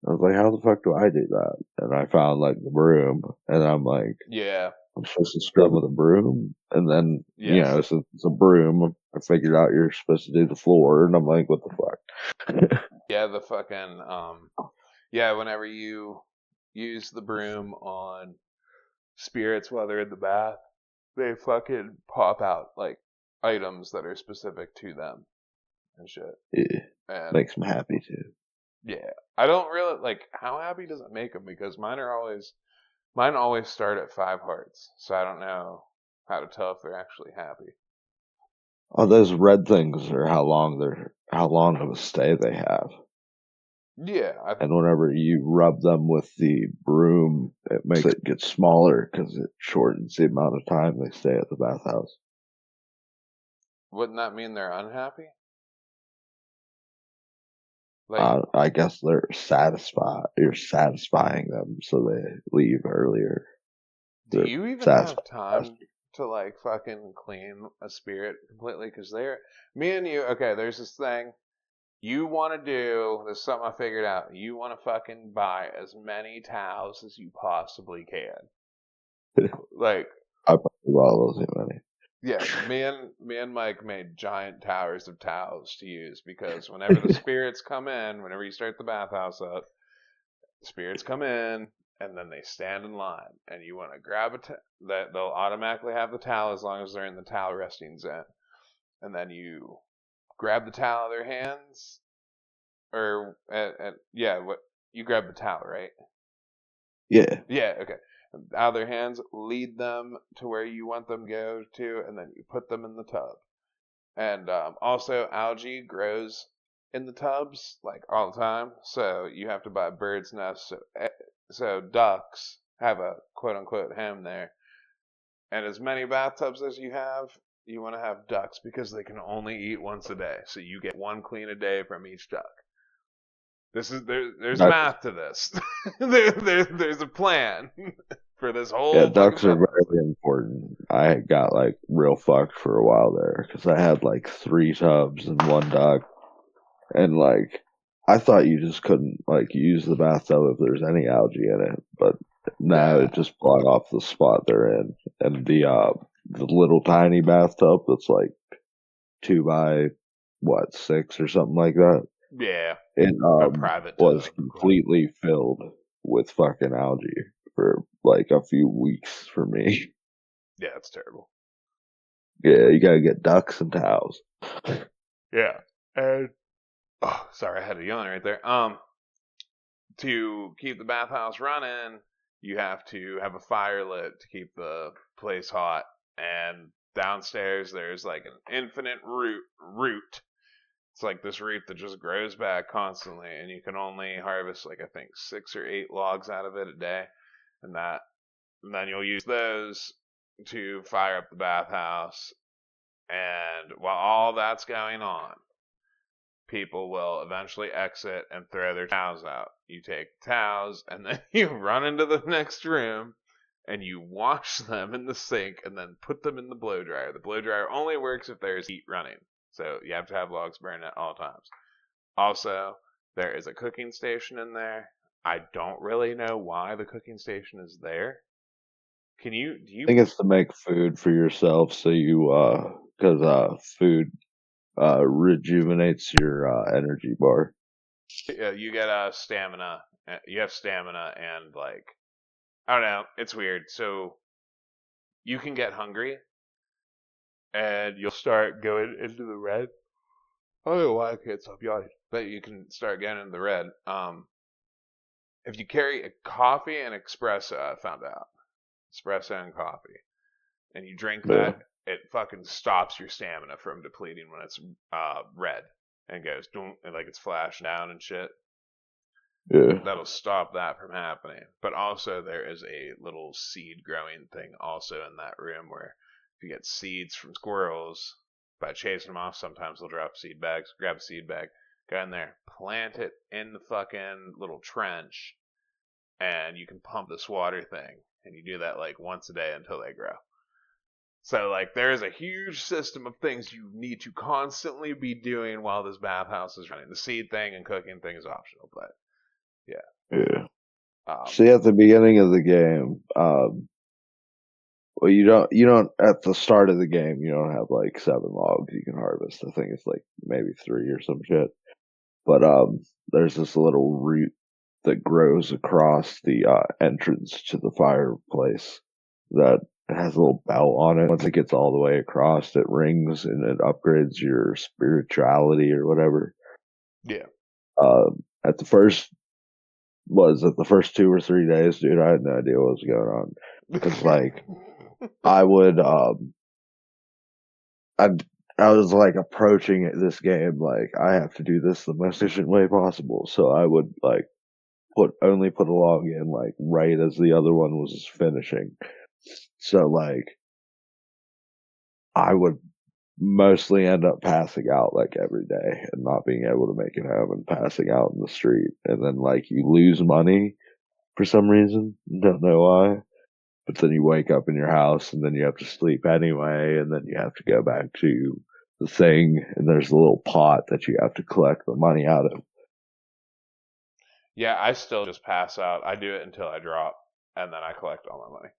I was like, how the fuck do I do that? And I found like the broom and I'm like, Yeah. I'm supposed to scrub with a broom, and then Yes. since it's a broom, I figured out you're supposed to do the floor, and I'm like, what the fuck? Yeah, the fucking yeah, whenever you use the broom on spirits while they're in the bath, they fucking pop out like items that are specific to them and shit. Yeah, And makes me happy too. yeah, I don't really like how happy does it make them because mine always start at 5 hearts, so I don't know how to tell if they're actually happy. Oh, those red things are how long of a stay they have, Yeah, and whenever you rub them with the broom, it makes it get smaller because it shortens the amount of time they stay at the bathhouse. wouldn't that mean they're unhappy? Like, I guess they're satisfied. You're satisfying them, so they leave earlier. do They're you even have satisfied. time to like fucking clean a spirit completely? Because they're me and you. Okay, there's this thing you want to do. There's something I figured out. You want to fucking buy as many towels as you possibly can. Like, I probably all those money. yeah, me and Mike made giant towers of towels to use because whenever the spirits come in, whenever you start the bathhouse up, spirits come in and then they stand in line and you want to grab that they'll automatically have the towel as long as they're in the towel resting zone and then you grab the towel out of their hands or yeah what you grab the towel right Yeah, yeah okay out of their hands lead them to where you want them to go to and then you put them in the tub and also algae grows in the tubs like all the time so you have to buy bird's nests so ducks have a quote unquote home there and as many bathtubs as you have you want to have ducks because they can only eat once a day so you get one clean a day from each duck there's that's math to this there's a plan for this yeah. whole fucking Ducks are bathhouse very important. I got like real fucked for a while there because I had like 3 tubs and 1 duct, and like I thought you just couldn't like use the bathtub if there's any algae in it, but now Yeah, it just blocked off the spot they're in, and the little tiny bathtub that's like 2 by 6 or something like that. yeah. It A private was tub, quite. completely filled with fucking algae for like a few weeks for me. Yeah, it's terrible. Yeah, you gotta get ducks and towels. Yeah, and oh, sorry, I had a yawn right there. To keep the bathhouse running, you have to have a fire lit to keep the place hot. And downstairs, there's like an infinite root. It's like this root that just grows back constantly, and you can only harvest like I think 6 or 8 logs out of it a day, and then you'll use those to fire up the bathhouse. And while all that's going on, people will eventually exit and throw their towels out. You take the towels and then you run into the next room and you wash them in the sink and then put them in the blow dryer. The blow dryer only works if there's heat running, so you have to have logs burning at all times. Also, there is a cooking station in there. I don't really know why the cooking station is there. Do I think you, it's to make food for yourself, so you because food rejuvenates your energy bar. you get stamina. You have stamina and like, I don't know, it's weird. So you can get hungry and you'll start going into the red. I don't know why I can't stop yawning, but you can start getting into the red. If you carry a coffee and espresso, I found out espresso and coffee, and you drink Yeah, that, it fucking stops your stamina from depleting when it's red and goes doom, and like it's flashing down and shit. yeah, That'll stop that from happening. But also there is a little seed growing thing also in that room where if you get seeds from squirrels by chasing them off, sometimes they'll drop seed bags. Grab a seed bag, go in there, plant it in the fucking little trench, and you can pump this water thing. And you do that like once a day until they grow. So like there is a huge system of things you need to constantly be doing while this bathhouse is running. The seed thing and cooking thing is optional, but yeah. yeah. Um, See, at the beginning of the game, well, you don't at the start of the game, you don't have like 7 logs you can harvest. I think it's like maybe 3 or some shit. But there's this little root that grows across the entrance to the fireplace that has a little bell on it. Once it gets all the way across, it rings and it upgrades your spirituality or whatever. yeah. At the first 2 or 3 days, dude, I had no idea what was going on because like I would I I was like approaching this game like I have to do this the most efficient way possible. So I would like put a log in like right as the other one was finishing. So like I would mostly end up passing out like every day and not being able to make it home and passing out in the street. And then like you lose money for some reason. Don't know why. But then you wake up in your house and then you have to sleep anyway, and then you have to go back to the thing, and there's a little pot that you have to collect the money out of. Yeah, I still just pass out. I do it until I drop, and then I collect all my money.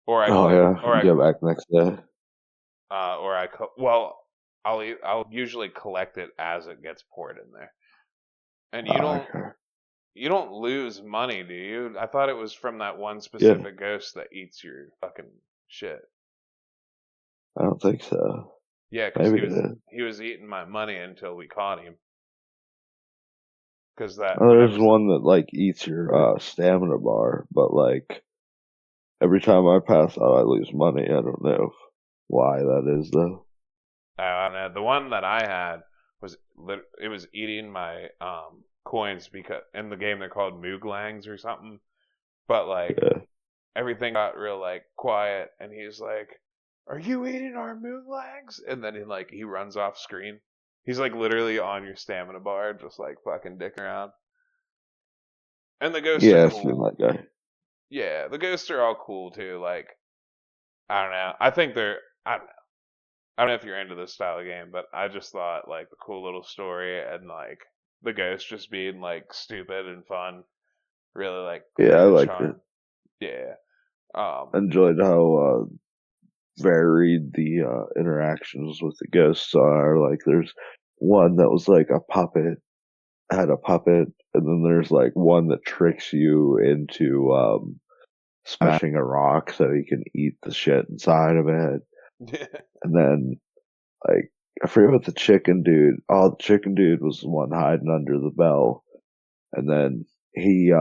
Or I Oh collect, yeah, you go back next day. well, I'll usually collect it as it gets poured in there. And Oh, okay. you don't lose money, do you? I thought it was from that one Yeah, specific ghost that eats your fucking shit. I don't think so. Yeah, because Maybe it is. he was eating my money until we caught him. Because that Oh, whenever there's one that like eats your stamina bar, but like every time I pass out, I lose money. I don't know why that is though. I don't know. The one that I had it was eating my coins because in the game they're called mooglangs or something. But like Yeah, everything got real like quiet, and he's like, "Are you eating our mooglangs?" And then he runs off screen. He's like literally on your stamina bar, just like fucking dicking around. And the ghosts are yeah, I've seen cool. that guy. Yeah, the ghosts are all cool too. Like I don't know. I think they're. I don't know. I don't know if you're into this style of game, but I just thought like the cool little story and like the ghost just being like stupid and fun really like Yeah, I created a liked it. charm. Yeah. Enjoyed how varied the interactions with the ghosts are. Like, there's one that was like a puppet, had a puppet, and then there's like one that tricks you into smashing a rock so he can eat the shit inside of it. And then, like, I forget what the chicken dude. Oh, the chicken dude was the one hiding under the bell, and then he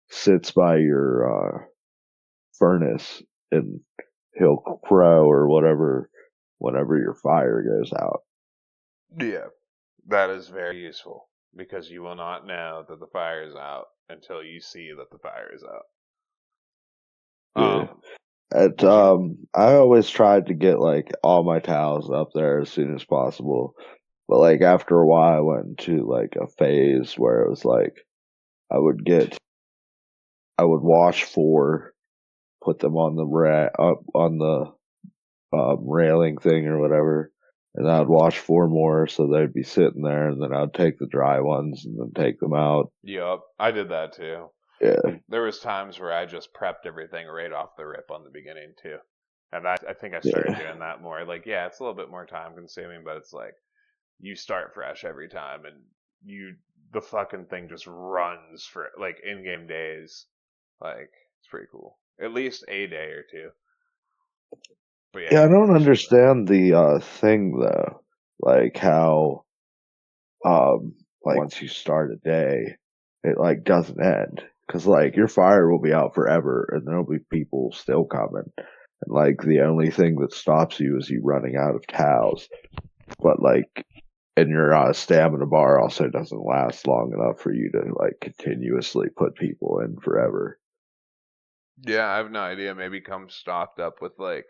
sits by your furnace and he'll crow or whatever whenever your fire goes out. Yeah. That is very useful because you will not know that the fire is out until you see that the fire is out. Yeah. Um, At did you? I always tried to get like all my towels up there as soon as possible. But like after a while I went into like a phase where it was like I would get I would wash four, put them on the up on the railing thing or whatever, and I'd wash four more so they'd be sitting there, and then I'd take the dry ones and then take them out. Yep, I did that too. Yeah, There was times where I just prepped everything right off the rip on the beginning too. And I think I started yeah, doing that more. Like, yeah, it's a little bit more time consuming, but it's like you start fresh every time and the fucking thing just runs for like in game days. Like, it's pretty cool. At least a day or two. But yeah, yeah. I you don't finish it though. understand the thing though, like how like once you start a day, it like doesn't end because like your fire will be out forever, and there'll be people still coming. And like the only thing that stops you is you running out of towels. But like, and your stamina bar also doesn't last long enough for you to like continuously put people in forever. Yeah, I have no idea. Maybe come stocked up with like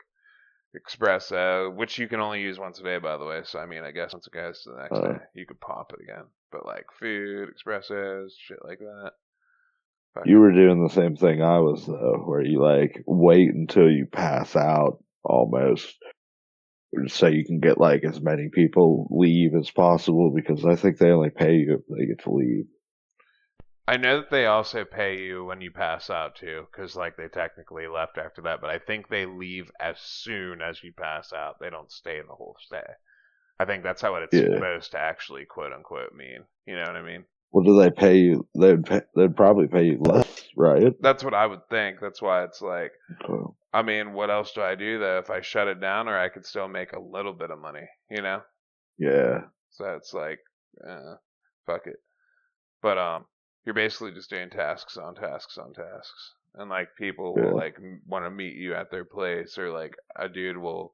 espresso, which you can only use once a day, by the way. So I mean, I guess once it goes to the next Uh, day, you could pop it again. But like food, espressos, shit like that. you Fucking were doing the same thing I was though, where you like wait until you pass out almost, so you can get like as many people leave as possible because I think they only pay you if they get to leave. I know that they also pay you when you pass out too, because like they technically left after that, but I think they leave as soon as you pass out. They don't stay the whole stay. I think that's how it's Yeah. supposed to actually quote unquote mean. You know what I mean? What do they pay you? They'd probably pay you less, right? That's what I would think. That's why it's like, Uh, I mean, what else do I do though if I shut it down, or I could still make a little bit of money, you know? yeah. So it's like, fuck it. But you're basically just doing tasks on tasks on tasks, and like people will Yeah. like want to meet you at their place, or like a dude will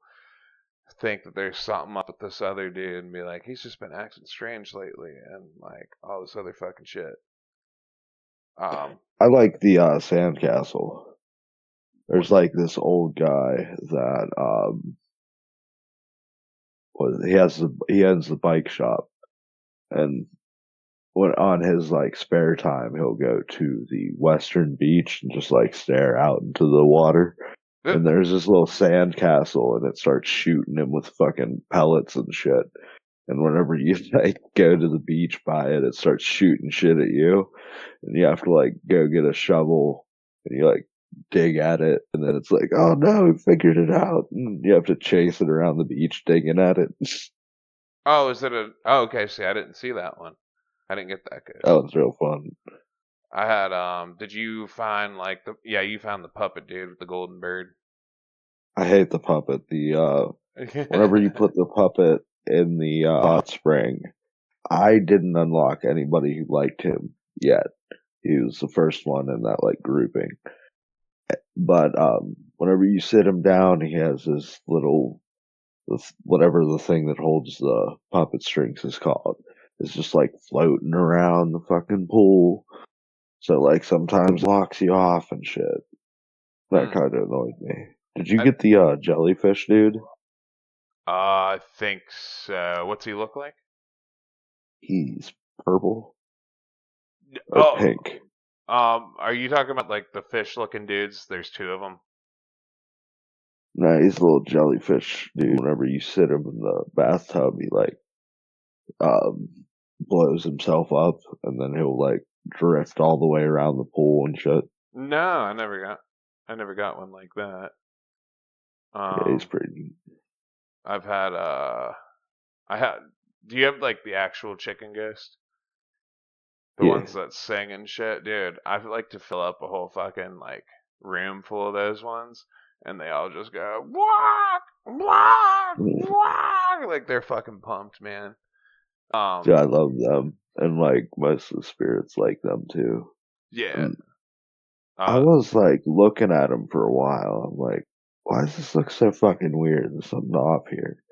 think that there's something up with this other dude and be like, he's just been acting strange lately, and like all this other fucking shit. Um, I like the sandcastle. what? There's like this old guy that he owns the bike shop, and when on his like spare time he'll go to the western beach and just like stare out into the water. And there's this little sand castle, and it starts shooting him with fucking pellets and shit. And whenever you like go to the beach by it, it starts shooting shit at you, and you have to like go get a shovel and you like dig at it, and then it's like, oh no, we figured it out, and you have to chase it around the beach digging at it. Oh, is it a? Oh, okay. See, I didn't see that one. I didn't get that That ghost. was real fun. I had. Did you find like the? Yeah, you found the puppet dude with the golden bird. I hate the puppet. The whenever you put the puppet in the hot spring, I didn't unlock anybody who liked him yet. He was the first one in that like grouping. But whenever you sit him down, he has this little whatever the thing that holds the puppet strings is called. It's just like floating around the fucking pool. So like sometimes locks you off and shit. That Hmm. kind of annoyed me. Did you I, get the jellyfish dude? I think so. What's he look like? He's purple or Oh, pink. are you talking about like the fish looking dudes? There's two of them. nice little jellyfish dude. Whenever you sit him in the bathtub, he like um blows himself up, and then he'll like drift all the way around the pool and shit. No, I never got one like that. Yeah, he's Um, pretty neat. I've had I had. Do you have like the actual chicken ghost? The Yeah, ones that sing and shit, dude. I'd like to fill up a whole fucking like room full of those ones, and they all just go walk, walk, walk, like they're fucking pumped, man. yeah, Um, I love them, and like most of the spirits like them too. yeah. And I Uh, was like looking at them for a while. I'm like, why does this look so fucking weird? There's something off here.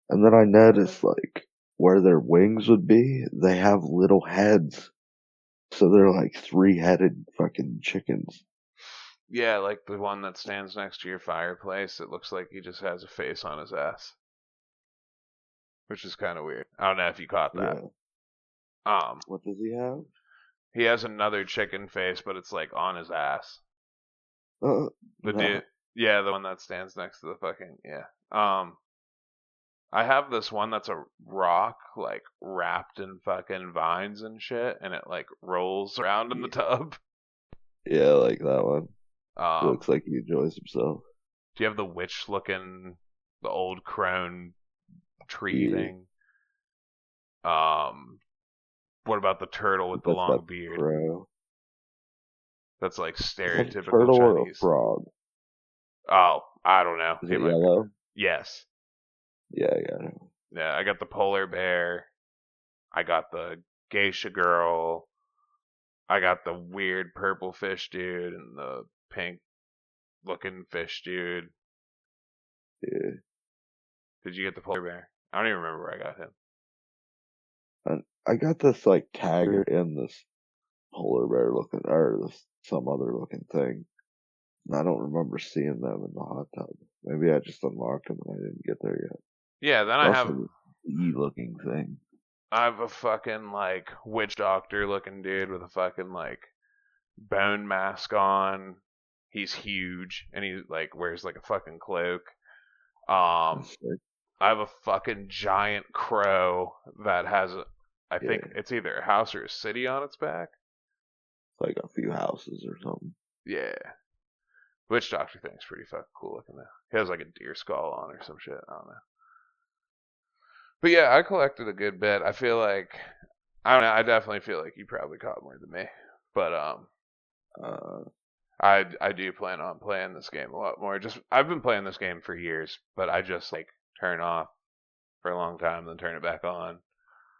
And then I noticed like where their wings would be, they have little heads. So they're like three-headed fucking chickens. yeah, like the one that stands next to your fireplace. It looks like he just has a face on his ass, which is kind of weird. I don't know if you caught that. Yeah. Um, What does he have? he has another chicken face, but it's like on his ass. The dude, No. yeah, the one that stands next to the fucking yeah. I have this one that's a rock like wrapped in fucking vines and shit, and it like rolls around in the Yeah, tub. yeah, I like that one. Looks Um, like he enjoys himself. do you have the witch looking, the old crone tree Yeah. thing? What about the turtle with the That's that long beard? crow. That's like Is that a stereotypical turtle or a Chinese. frog? Oh, I don't know. Is He it might be. yellow? Yes. Yeah, I got it. Yeah, I got the polar bear. I got the geisha girl. I got the weird purple fish dude and the pink looking fish dude. Yeah. Did you get the polar bear? I don't even remember where I got him. And I got this like tagger and this polar bear looking, or this some other looking thing. And I don't remember seeing them in the hot tub. Maybe I just unlocked them and I didn't get there yet. Yeah, then There's also this E looking thing. I have a fucking like witch doctor looking dude with a fucking like bone mask on. He's huge and he like wears like a fucking cloak. Um, That's like, I have a fucking giant crow that has I yeah, think it's either a house or a city on its back. like a few houses or something. Yeah. Witch Doctor thing's pretty fucking cool looking though. He has like a deer skull on or some shit. I don't know. But yeah, I collected a good bit. I feel like I don't know. I definitely feel like you probably caught more than me. But Uh, I do plan on playing this game a lot more. Just I've been playing this game for years, but I just like turn off for a long time, then turn it back on.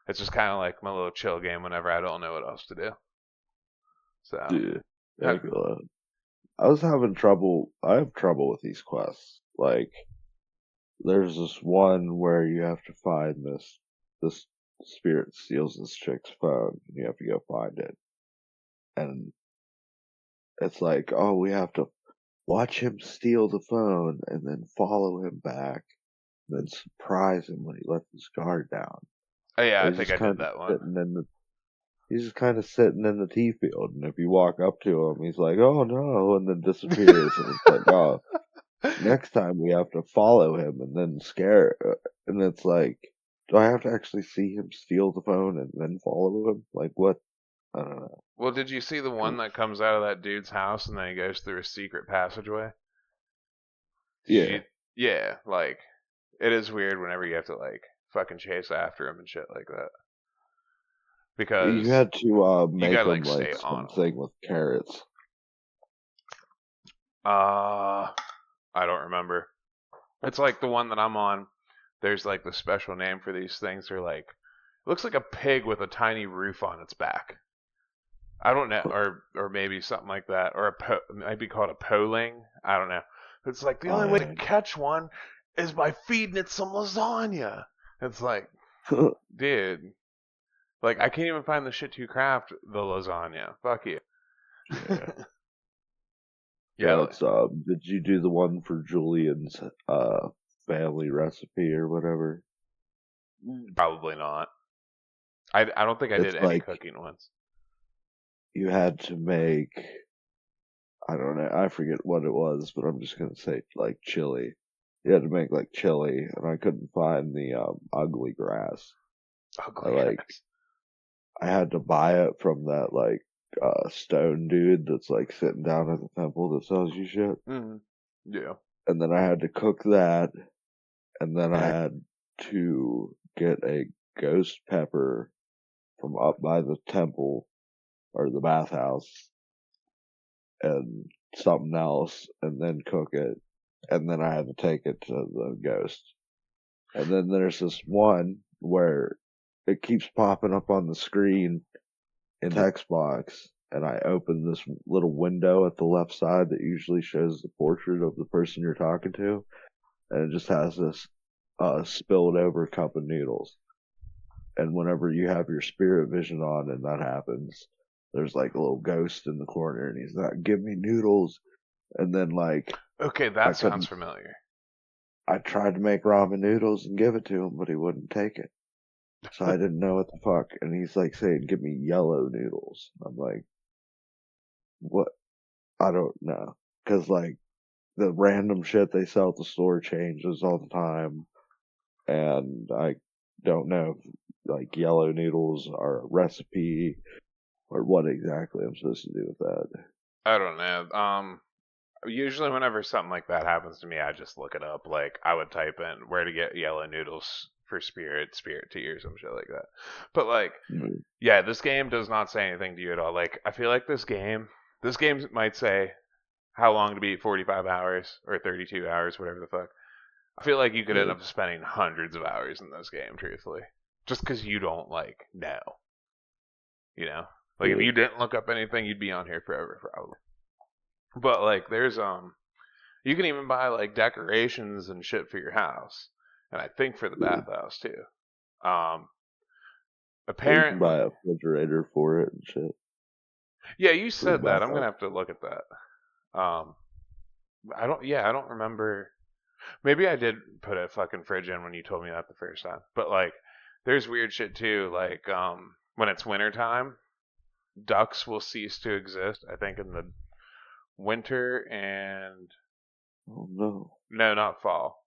It's just kind of like my little chill game whenever I don't know what else to do. So, yeah, yeah, go ahead. I was having trouble. I have trouble with these quests. Like, there's this one where you have to find this spirit steals this chick's phone, and you have to go find it. And it's like, oh, we have to watch him steal the phone and then follow him back, and then surprise him when he lets his guard down. oh yeah, I He's think just I did kind of that one. sitting in the he's just kind of sitting in the tea field, and if you walk up to him, he's like, "Oh no," and then disappears, and it's like, "Oh, next time we have to follow him and then scare." And it's like, do I have to actually see him steal the phone and then follow him? Like what? I don't know. Well, did you see the one that comes out of that dude's house and then he goes through a secret passageway? Did Yeah, you? Yeah, like it is weird whenever you have to like fucking chase after him and shit like that you because had to you make gotta him like like stay on him. something with carrots. Uh, I don't remember. It's like the one that I'm on. There's like the special name for these things. They're like, it looks like a pig with a tiny roof on its back. I don't know, or maybe something like that, or maybe called a poling. I don't know. It's like the Oh only way to yeah. catch one is by feeding it some lasagna. It's like, dude, like I can't even find the shit to craft the lasagna. Fuck you. Yeah. Yeah, That's did you do the one for Julian's family recipe or whatever? probably not. I don't think I It's did any like cooking once. you had to make I don't know. I forget what it was, but I'm just gonna say like chili. You had to make like chili, and I couldn't find the ugly grass. I Ugly like guys. I had to buy it from that like stone dude that's like sitting down at the temple that sells you shit. Mm-hmm. Yeah. And then I had to cook that, and then I had to get a ghost pepper from up by the temple or the bathhouse and something else, and then cook it. And then I had to take it to the ghost. And then there's this one where it keeps popping up on the screen in text box, and I open this little window at the left side that usually shows the portrait of the person you're talking to, and it just has this spilled over cup of noodles. And whenever you have your spirit vision on and that happens, there's like a little ghost in the corner, and he's like, "Give me noodles." And then like Okay, I that sounds couldn't. familiar. I tried to make ramen noodles and give it to him, but he wouldn't take it. So I didn't know what the fuck. And he's like saying, "Give me yellow noodles." I'm like, "What?" I don't know. Because like the random shit they sell at the store changes all the time, and I don't know if like yellow noodles are a recipe or what exactly I'm supposed to do with that. I don't know. Usually whenever something like that happens to me, I just look it up. Like I would type in where to get yellow noodles for spirit tea or some shit like that. But like, Mm. yeah, this game does not say anything to you at all. Like I feel like this game might say how long to beat 45 hours or 32 hours, whatever the fuck. I feel like you could end Yeah, up spending hundreds of hours in this game, truthfully, just because you don't like know. You know, like if yeah, you didn't look up anything, you'd be on here forever, probably. But like, there's you can even buy like decorations and shit for your house, and I think for the yeah. bathhouse too. Um, Yeah, you can apparently, buy a refrigerator for it and shit yeah, you for the said that. I'm gonna bathhouse. have to look at that. Um, I don't. Yeah, I don't remember. Maybe I did put a fucking fridge in when you told me that the first time. But like, there's weird shit too. Like, when it's winter time, ducks will cease to exist. I think in the winter and Oh no. no, not fall.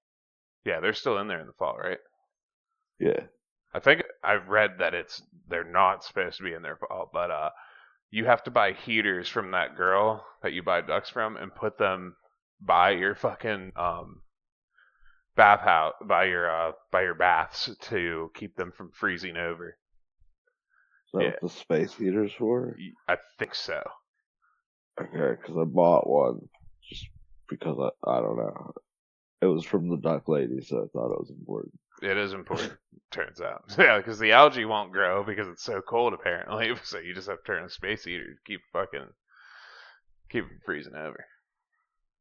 Yeah, they're still in there in the fall, right? Yeah. I think I've read that they're not supposed to be in their fall, but you have to buy heaters from that girl that you buy ducks from and put them by your fucking bathhouse by your baths to keep them from freezing over. Is that Yeah, what the space heater's for? I think so. Okay, because I bought one just because I don't know. It was from the duck lady, so I thought it was important. It is important, turns out. Yeah, because the algae won't grow because it's so cold apparently. So you just have to turn a space heater to keep them freezing over.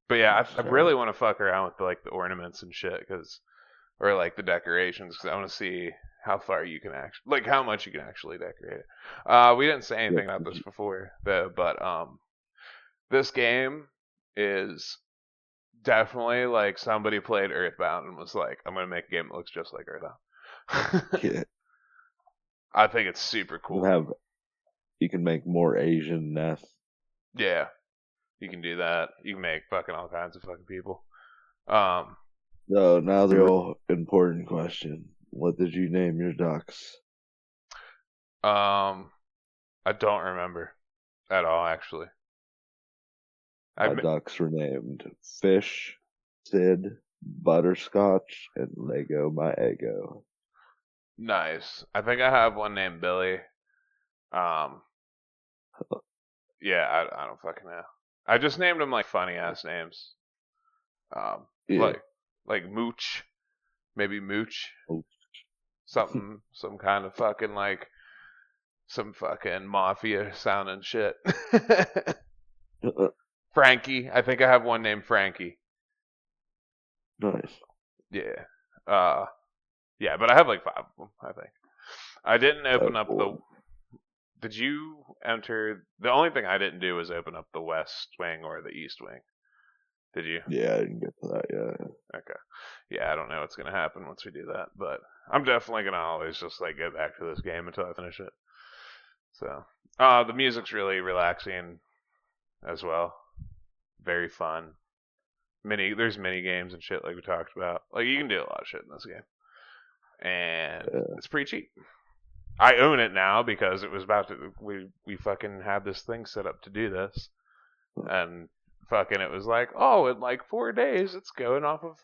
But yeah, That's I fair. really want to fuck around with like the ornaments and shit, or like the decorations, because I want to see how far you can actually, like how much you can actually decorate it. We didn't say Yeah, anything about this before, though, but this game is definitely like somebody played Earthbound and was like, I'm gonna make a game that looks just like Earthbound. yeah. I think it's super You cool. can have you can make more Asian nests. Yeah, you can do that. You can make fucking all kinds of fucking people. Um, So now the real important question: what did you name your ducks? um, I don't remember at all, actually. My I ducks were named Fish, Sid, Butterscotch, and Lego My Ego. Nice. I think I have one named Billy. Um, yeah, I don't fucking know. I just named them like funny ass names. Um, Yeah. like Mooch, maybe Mooch, Oh. some kind of fucking like some fucking mafia sounding shit. Frankie. I think I have one named Frankie. Nice. Yeah. Uh, yeah, but I have like five of them. I think I didn't Oh open up boy. the. Did you enter? The only thing I didn't do was open up the west wing or the east wing. Did you? Yeah, I didn't get to that yet. Okay. Yeah, I don't know what's gonna happen once we do that, but I'm definitely gonna always just like go back to this game until I finish it. So, the music's really relaxing as well. very fun. There's mini games and shit like we talked about. Like you can do a lot of shit in this game, and it's pretty cheap. I own it now because it was about to. We fucking had this thing set up to do this, and fucking it was like, oh, in like 4 days it's going off of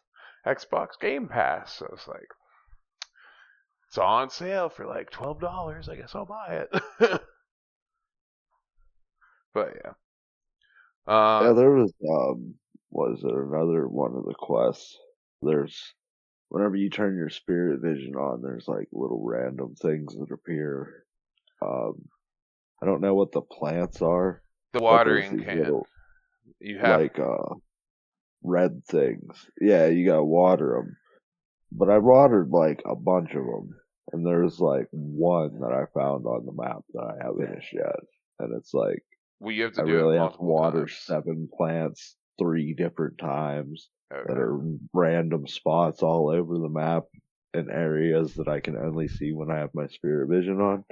Xbox Game Pass. So it's like it's on sale for like $12. I guess I'll buy it. But yeah. Yeah, there was there another one of the quests? There's whenever you turn your spirit vision on, there's like little random things that appear. Um, I don't know what the plants are, The but there's watering these can. little You have like red things. Yeah, you gotta water them. But I watered like a bunch of them, and there's like one that I found on the map that I haven't finished yet, and it's like well, you have I to do it really have to multiple water times. 7 plants 3 different times that Okay. are random spots all over the map in areas that I can only see when I have my spirit vision on.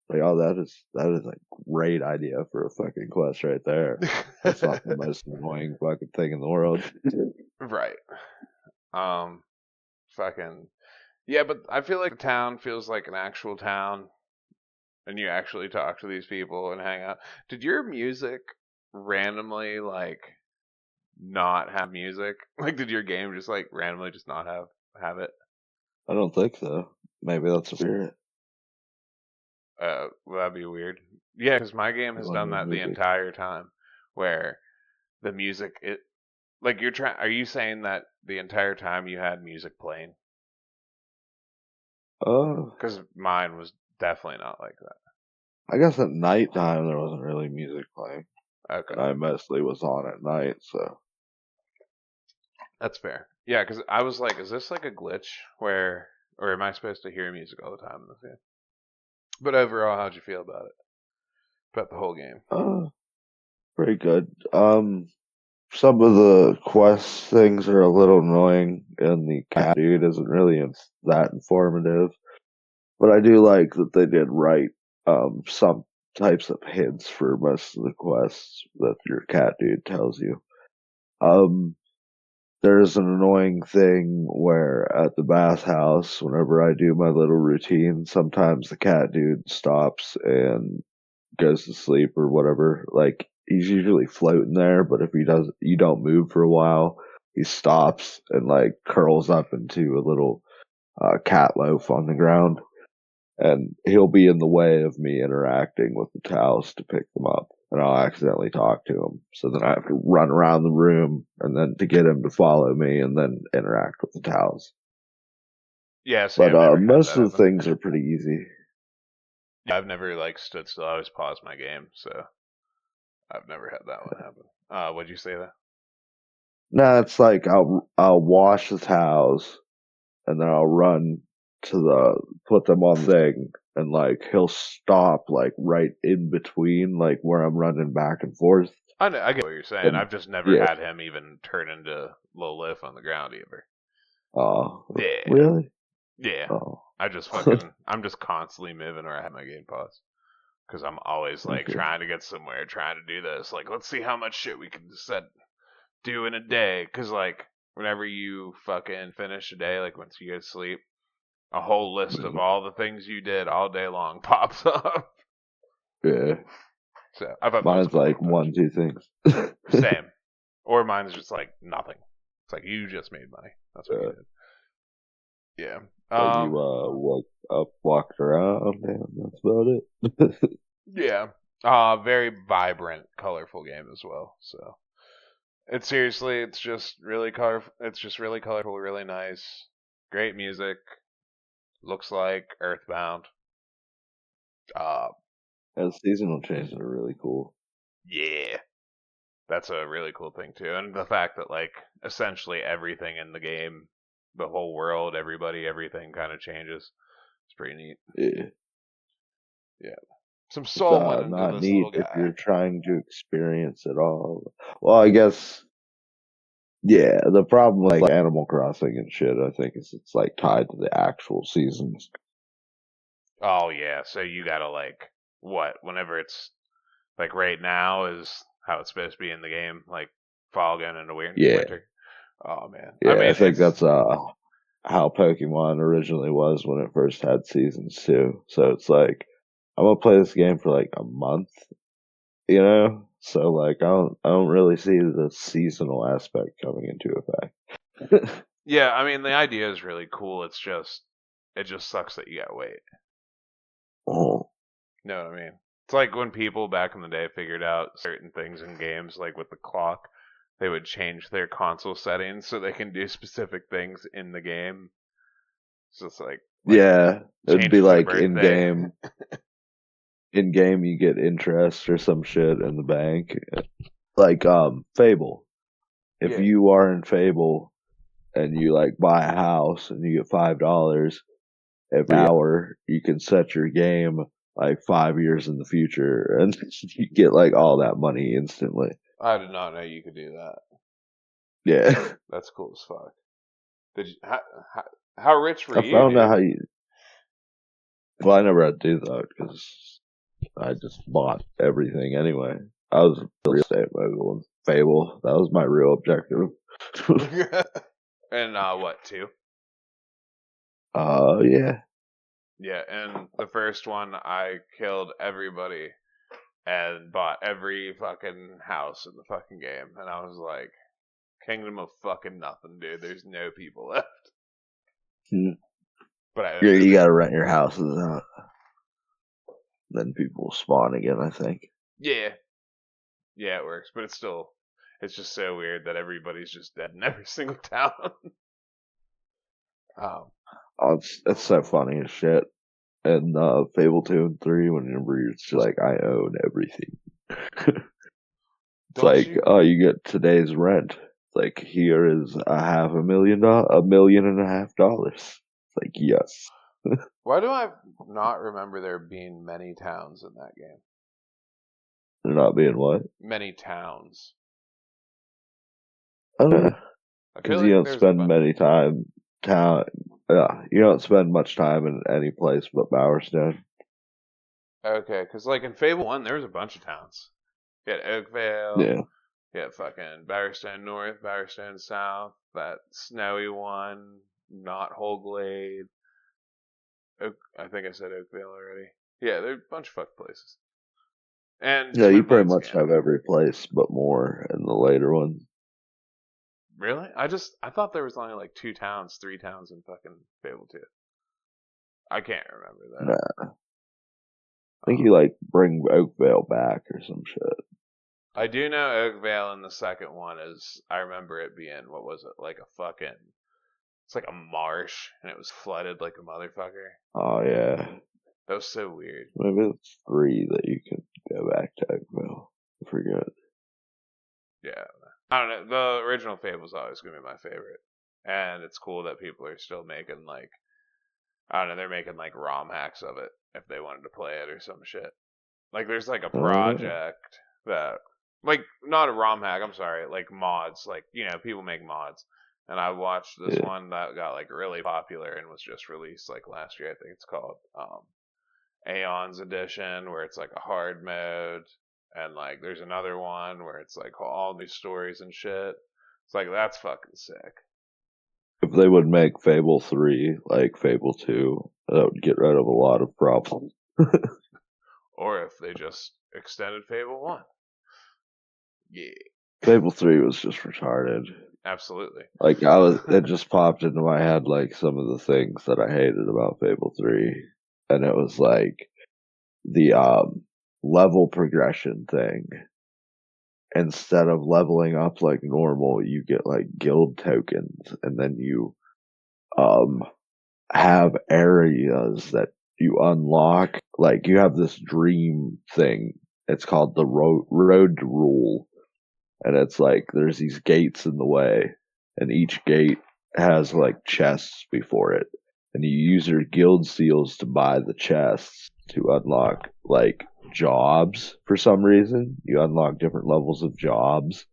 Like, oh, that is a great idea for a fucking quest right there. That's not the most annoying fucking thing in the world. Right. Um. Fucking. Yeah, but I feel like the town feels like an actual town, and you actually talk to these people and hang out. Did your music randomly like not have music? Like, did your game just like randomly just not have it? I don't think so. Maybe that's a spirit. Well, that'd be weird. Yeah, because my game has On done the that the music. entire time, where the music it like you're trying. Are you saying that the entire time you had music playing? Oh, Because mine was definitely not like that. I guess at nighttime there wasn't really music playing, and Okay, I mostly was on at night, so that's fair. Yeah, because I was like, is this like a glitch where, or am I supposed to hear music all the time in this game? But overall, how'd you feel about it? About the whole game? uh, pretty good. Some of the quest things are a little annoying, and the cat dude isn't really that informative. But I do like that they did write some types of hints for most of the quests that your cat dude tells you. Um, there's an annoying thing where at the bathhouse, whenever I do my little routine, sometimes the cat dude stops and goes to sleep or whatever. Like he's usually floating there, but if you don't move for a while, he stops and like curls up into a little cat loaf on the ground, and he'll be in the way of me interacting with the towels to pick them up. And I'll accidentally talk to him. So then I have to run around the room and then to get him to follow me and then interact with the towels. Yeah, see, But I've never had most that of the happen. things are pretty easy. Yeah, I've never like stood still. I always pause my game, so I've never had that one happen. What'd you say that? No, it's like I'll wash the towels and then I'll run to put them on the thing, and like he'll stop like right in between like where I'm running back and forth. I get what you're saying. And I've just never yeah, had him even turn into low lift on the ground either. oh Yeah, really? yeah. Oh, I'm just constantly moving or I have my game paused. Because I'm always like okay. trying to get somewhere, trying to do this. Like, let's see how much shit we can do in a day. Because, like, whenever you fucking finish a day, like once you go to sleep, a whole list of all the things you did all day long pops up. Yeah, So I've uploaded mine's some like footage. 1, 2 things. Same. Or mine is just like nothing. It's like you just made money. That's what you Yeah. did. Yeah. Like you woke up, walked around, and that's about it. Yeah. Very vibrant, colorful game as well. So it's just really colorful. It's just really colorful, really nice, great music. Looks like Earthbound. Uh, And seasonal changes are really cool. yeah, that's a really cool thing too, and the fact that like essentially everything in the game, the whole world, everybody, everything kind of changes. It's pretty neat. Yeah. Yeah, some It's soul went into not this neat little if guy. you're trying to experience it all. Well, I guess yeah. The problem with like Animal Crossing and shit, I think, is it's like tied to the actual seasons. Oh yeah, so you gotta like what? Whenever it's like right now is how it's supposed to be in the game. Like fall again into Yeah, winter. Oh man, I yeah. I mean think it's that's how Pokemon originally was when it first had seasons too. So it's like I'm gonna play this game for like a month, you know. So like I don't really see the seasonal aspect coming into effect. yeah. I mean the idea is really cool. It just sucks that you gotta wait. Oh, You know what I mean? It's like when people back in the day figured out certain things in games, like with the clock, they would change their console settings so they can do specific things in the game. So it's like yeah, it'd be changing their like birthday. in game you get interest or some shit in the bank. Like Fable. If Yeah, you are in Fable and you like buy a house and you get $5 every hour, you can set your game like 5 years in the future and you get like all that money instantly. I did not know you could do that. Yeah. That's cool as fuck. Did you, how, how rich were I you, found out dude? how you well, I never had to do that because I just bought everything anyway. I was a real estate mogul in Fable. That was my real objective. And what, two? Yeah. Yeah, and the first one I killed everybody and bought every fucking house in the fucking game, and I was like, Kingdom of fucking nothing, dude. There's no people left. Hmm. But I You, owned you gotta everything. rent your houses out. Then people will spawn again, I think. Yeah, yeah, it works, but it's just so weird that everybody's just dead in every single town. um, Oh, it's so funny as shit. And Fable 2 and 3, whenever you're just like, I own everything. It's don't like, you? oh, you get today's rent. It's like, here is $500,000, $1.5 million. It's like, yes. Why do I not remember there being many towns in that game? They're not being what? Many towns. I don't know. I feel Because you like don't there's a spend bunch. many time. You don't spend much time in any place but Bowerstone. Okay, because like in Fable 1, there was a bunch of towns. You had Oakvale, Yeah. you had fucking Bowerstone North, Bowerstone South, that snowy one, not Holglade. I think I said Oakvale already. Yeah, there's a bunch of fuck places. And Yeah, you Twin pretty Blades much again. have every place but more in the later ones. Really? I thought there was only like two towns, three towns in fucking Fable 2. I can't remember though. Nah, I think you Um, like bring Oakvale back or some shit. I do know Oakvale in the second one is I remember it being what was it like a fucking it's like a marsh and it was flooded like a motherfucker. Oh yeah, That was so weird. maybe it's 3 that you can go back to Oakville. I forget. Yeah, I don't know. The original Fable's always gonna be my favorite, and it's cool that people are still making like I don't know, they're making like ROM hacks of it if they wanted to play it or some shit. Like there's like a Uh, project that like not a ROM hack, I'm sorry, like mods, like people make mods. And I watched this yeah. one that got like really popular and was just released like last year. I think it's called Aeon's Edition, where it's like a hard mode, and like there's another one where it's like all new stories and shit. It's like that's fucking sick. If they would make Fable 3 like Fable 2, that would get rid of a lot of problems. Or if they just extended Fable 1. Yeah, Fable 3 was just retarded. absolutely. Like it just popped into my head like some of the things that I hated about Fable 3, and it was like the level progression thing. Instead of leveling up like normal, you get like guild tokens, and then you um have areas that you unlock. Like you have this dream thing. It's called the road to rule, and it's like there's these gates in the way, and each gate has like chests before it, and you use your guild seals to buy the chests to unlock like jobs. For some reason you unlock different levels of jobs.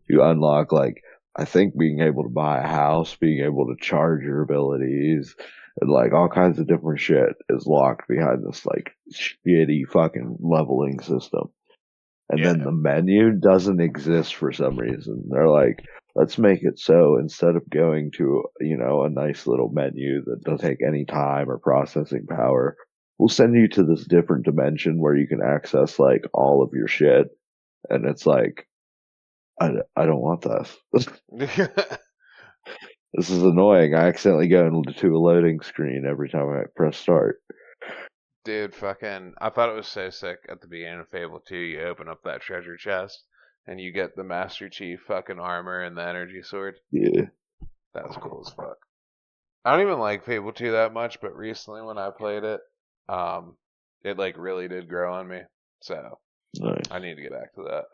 You unlock like I think being able to buy a house, being able to charge your abilities, and like all kinds of different shit is locked behind this like shitty fucking leveling system. And Yeah. then the menu doesn't exist for some reason. They're like, let's make it so instead of going to, a nice little menu that doesn't take any time or processing power, we'll send you to this different dimension where you can access like all of your shit. And it's like, I don't want this. This is annoying. I accidentally go into a loading screen every time I press start. Dude, fucking, I thought it was so sick at the beginning of Fable 2. You open up that treasure chest and you get the Master Chief fucking armor and the energy sword. Yeah. That was cool as fuck. I don't even like Fable 2 that much, but recently when I played it, it like really did grow on me. So Nice. I need to get back to that.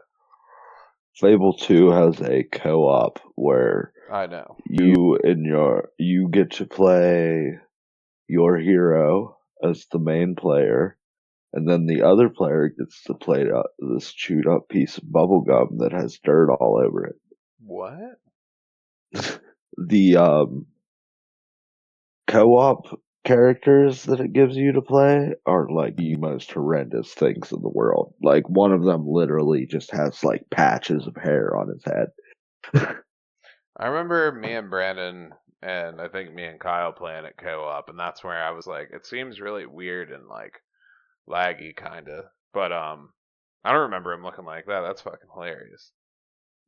Fable 2 has a co-op where I know. you get to play your hero as the main player, and then the other player gets to play this chewed up piece of bubble gum that has dirt all over it. What? The co-op characters that it gives you to play are like the most horrendous things in the world. Like one of them literally just has like patches of hair on his head. I remember me and Brandon and I think me and Kyle playing at co-op, and that's where I was like, it seems really weird and like laggy kinda. But I don't remember him looking like that. That's fucking hilarious.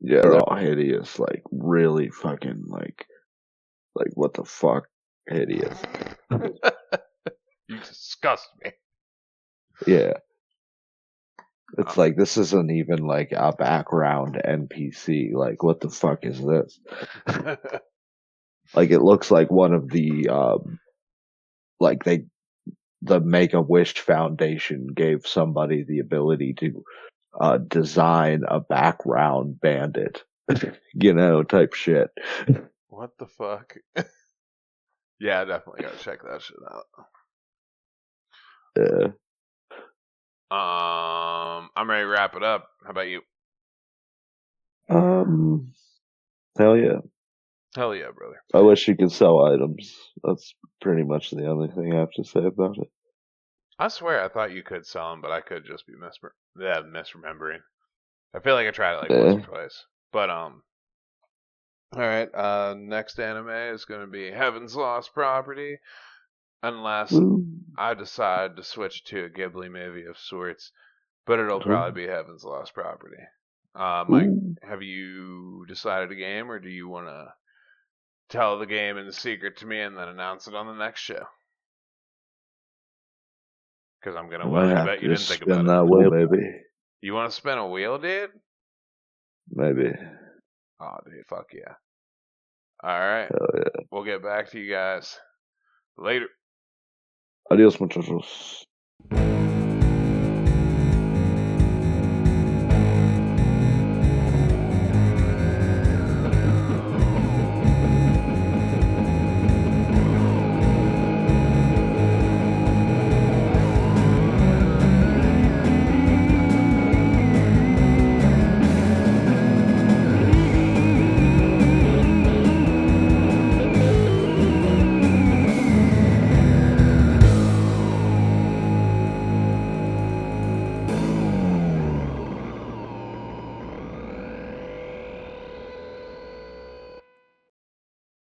Yeah, they're all hideous, like really fucking like what the fuck hideous. You disgust me. Yeah. It's like this isn't even like a background NPC. Like what the fuck is this? Like it looks like one of the like the Make-A-Wish Foundation gave somebody the ability to design a background bandit. Type shit. What the fuck? Yeah, I definitely gotta check that shit out. Yeah. I'm ready to wrap it up. How about you? Hell yeah. Hell yeah, brother. I wish you could sell items. That's pretty much the only thing I have to say about it. I swear I thought you could sell them, but I could just be misremembering. I feel like I tried it like once or Yeah. twice. But all right. Next anime is gonna be Heaven's Lost Property, unless Woo. I decide to switch to a Ghibli movie of sorts. But it'll Cool. probably be Heaven's Lost Property. Mike, Ooh. have you decided a game, or do you want to tell the game in secret to me and then announce it on the next show? Because I'm gonna I might willing to have bet you to didn't think about spin it. that wheel, maybe. You want to spin a wheel, dude? Maybe. Oh, dude, fuck yeah. All right. Hell yeah. We'll get back to you guys later. Adios, muchachos.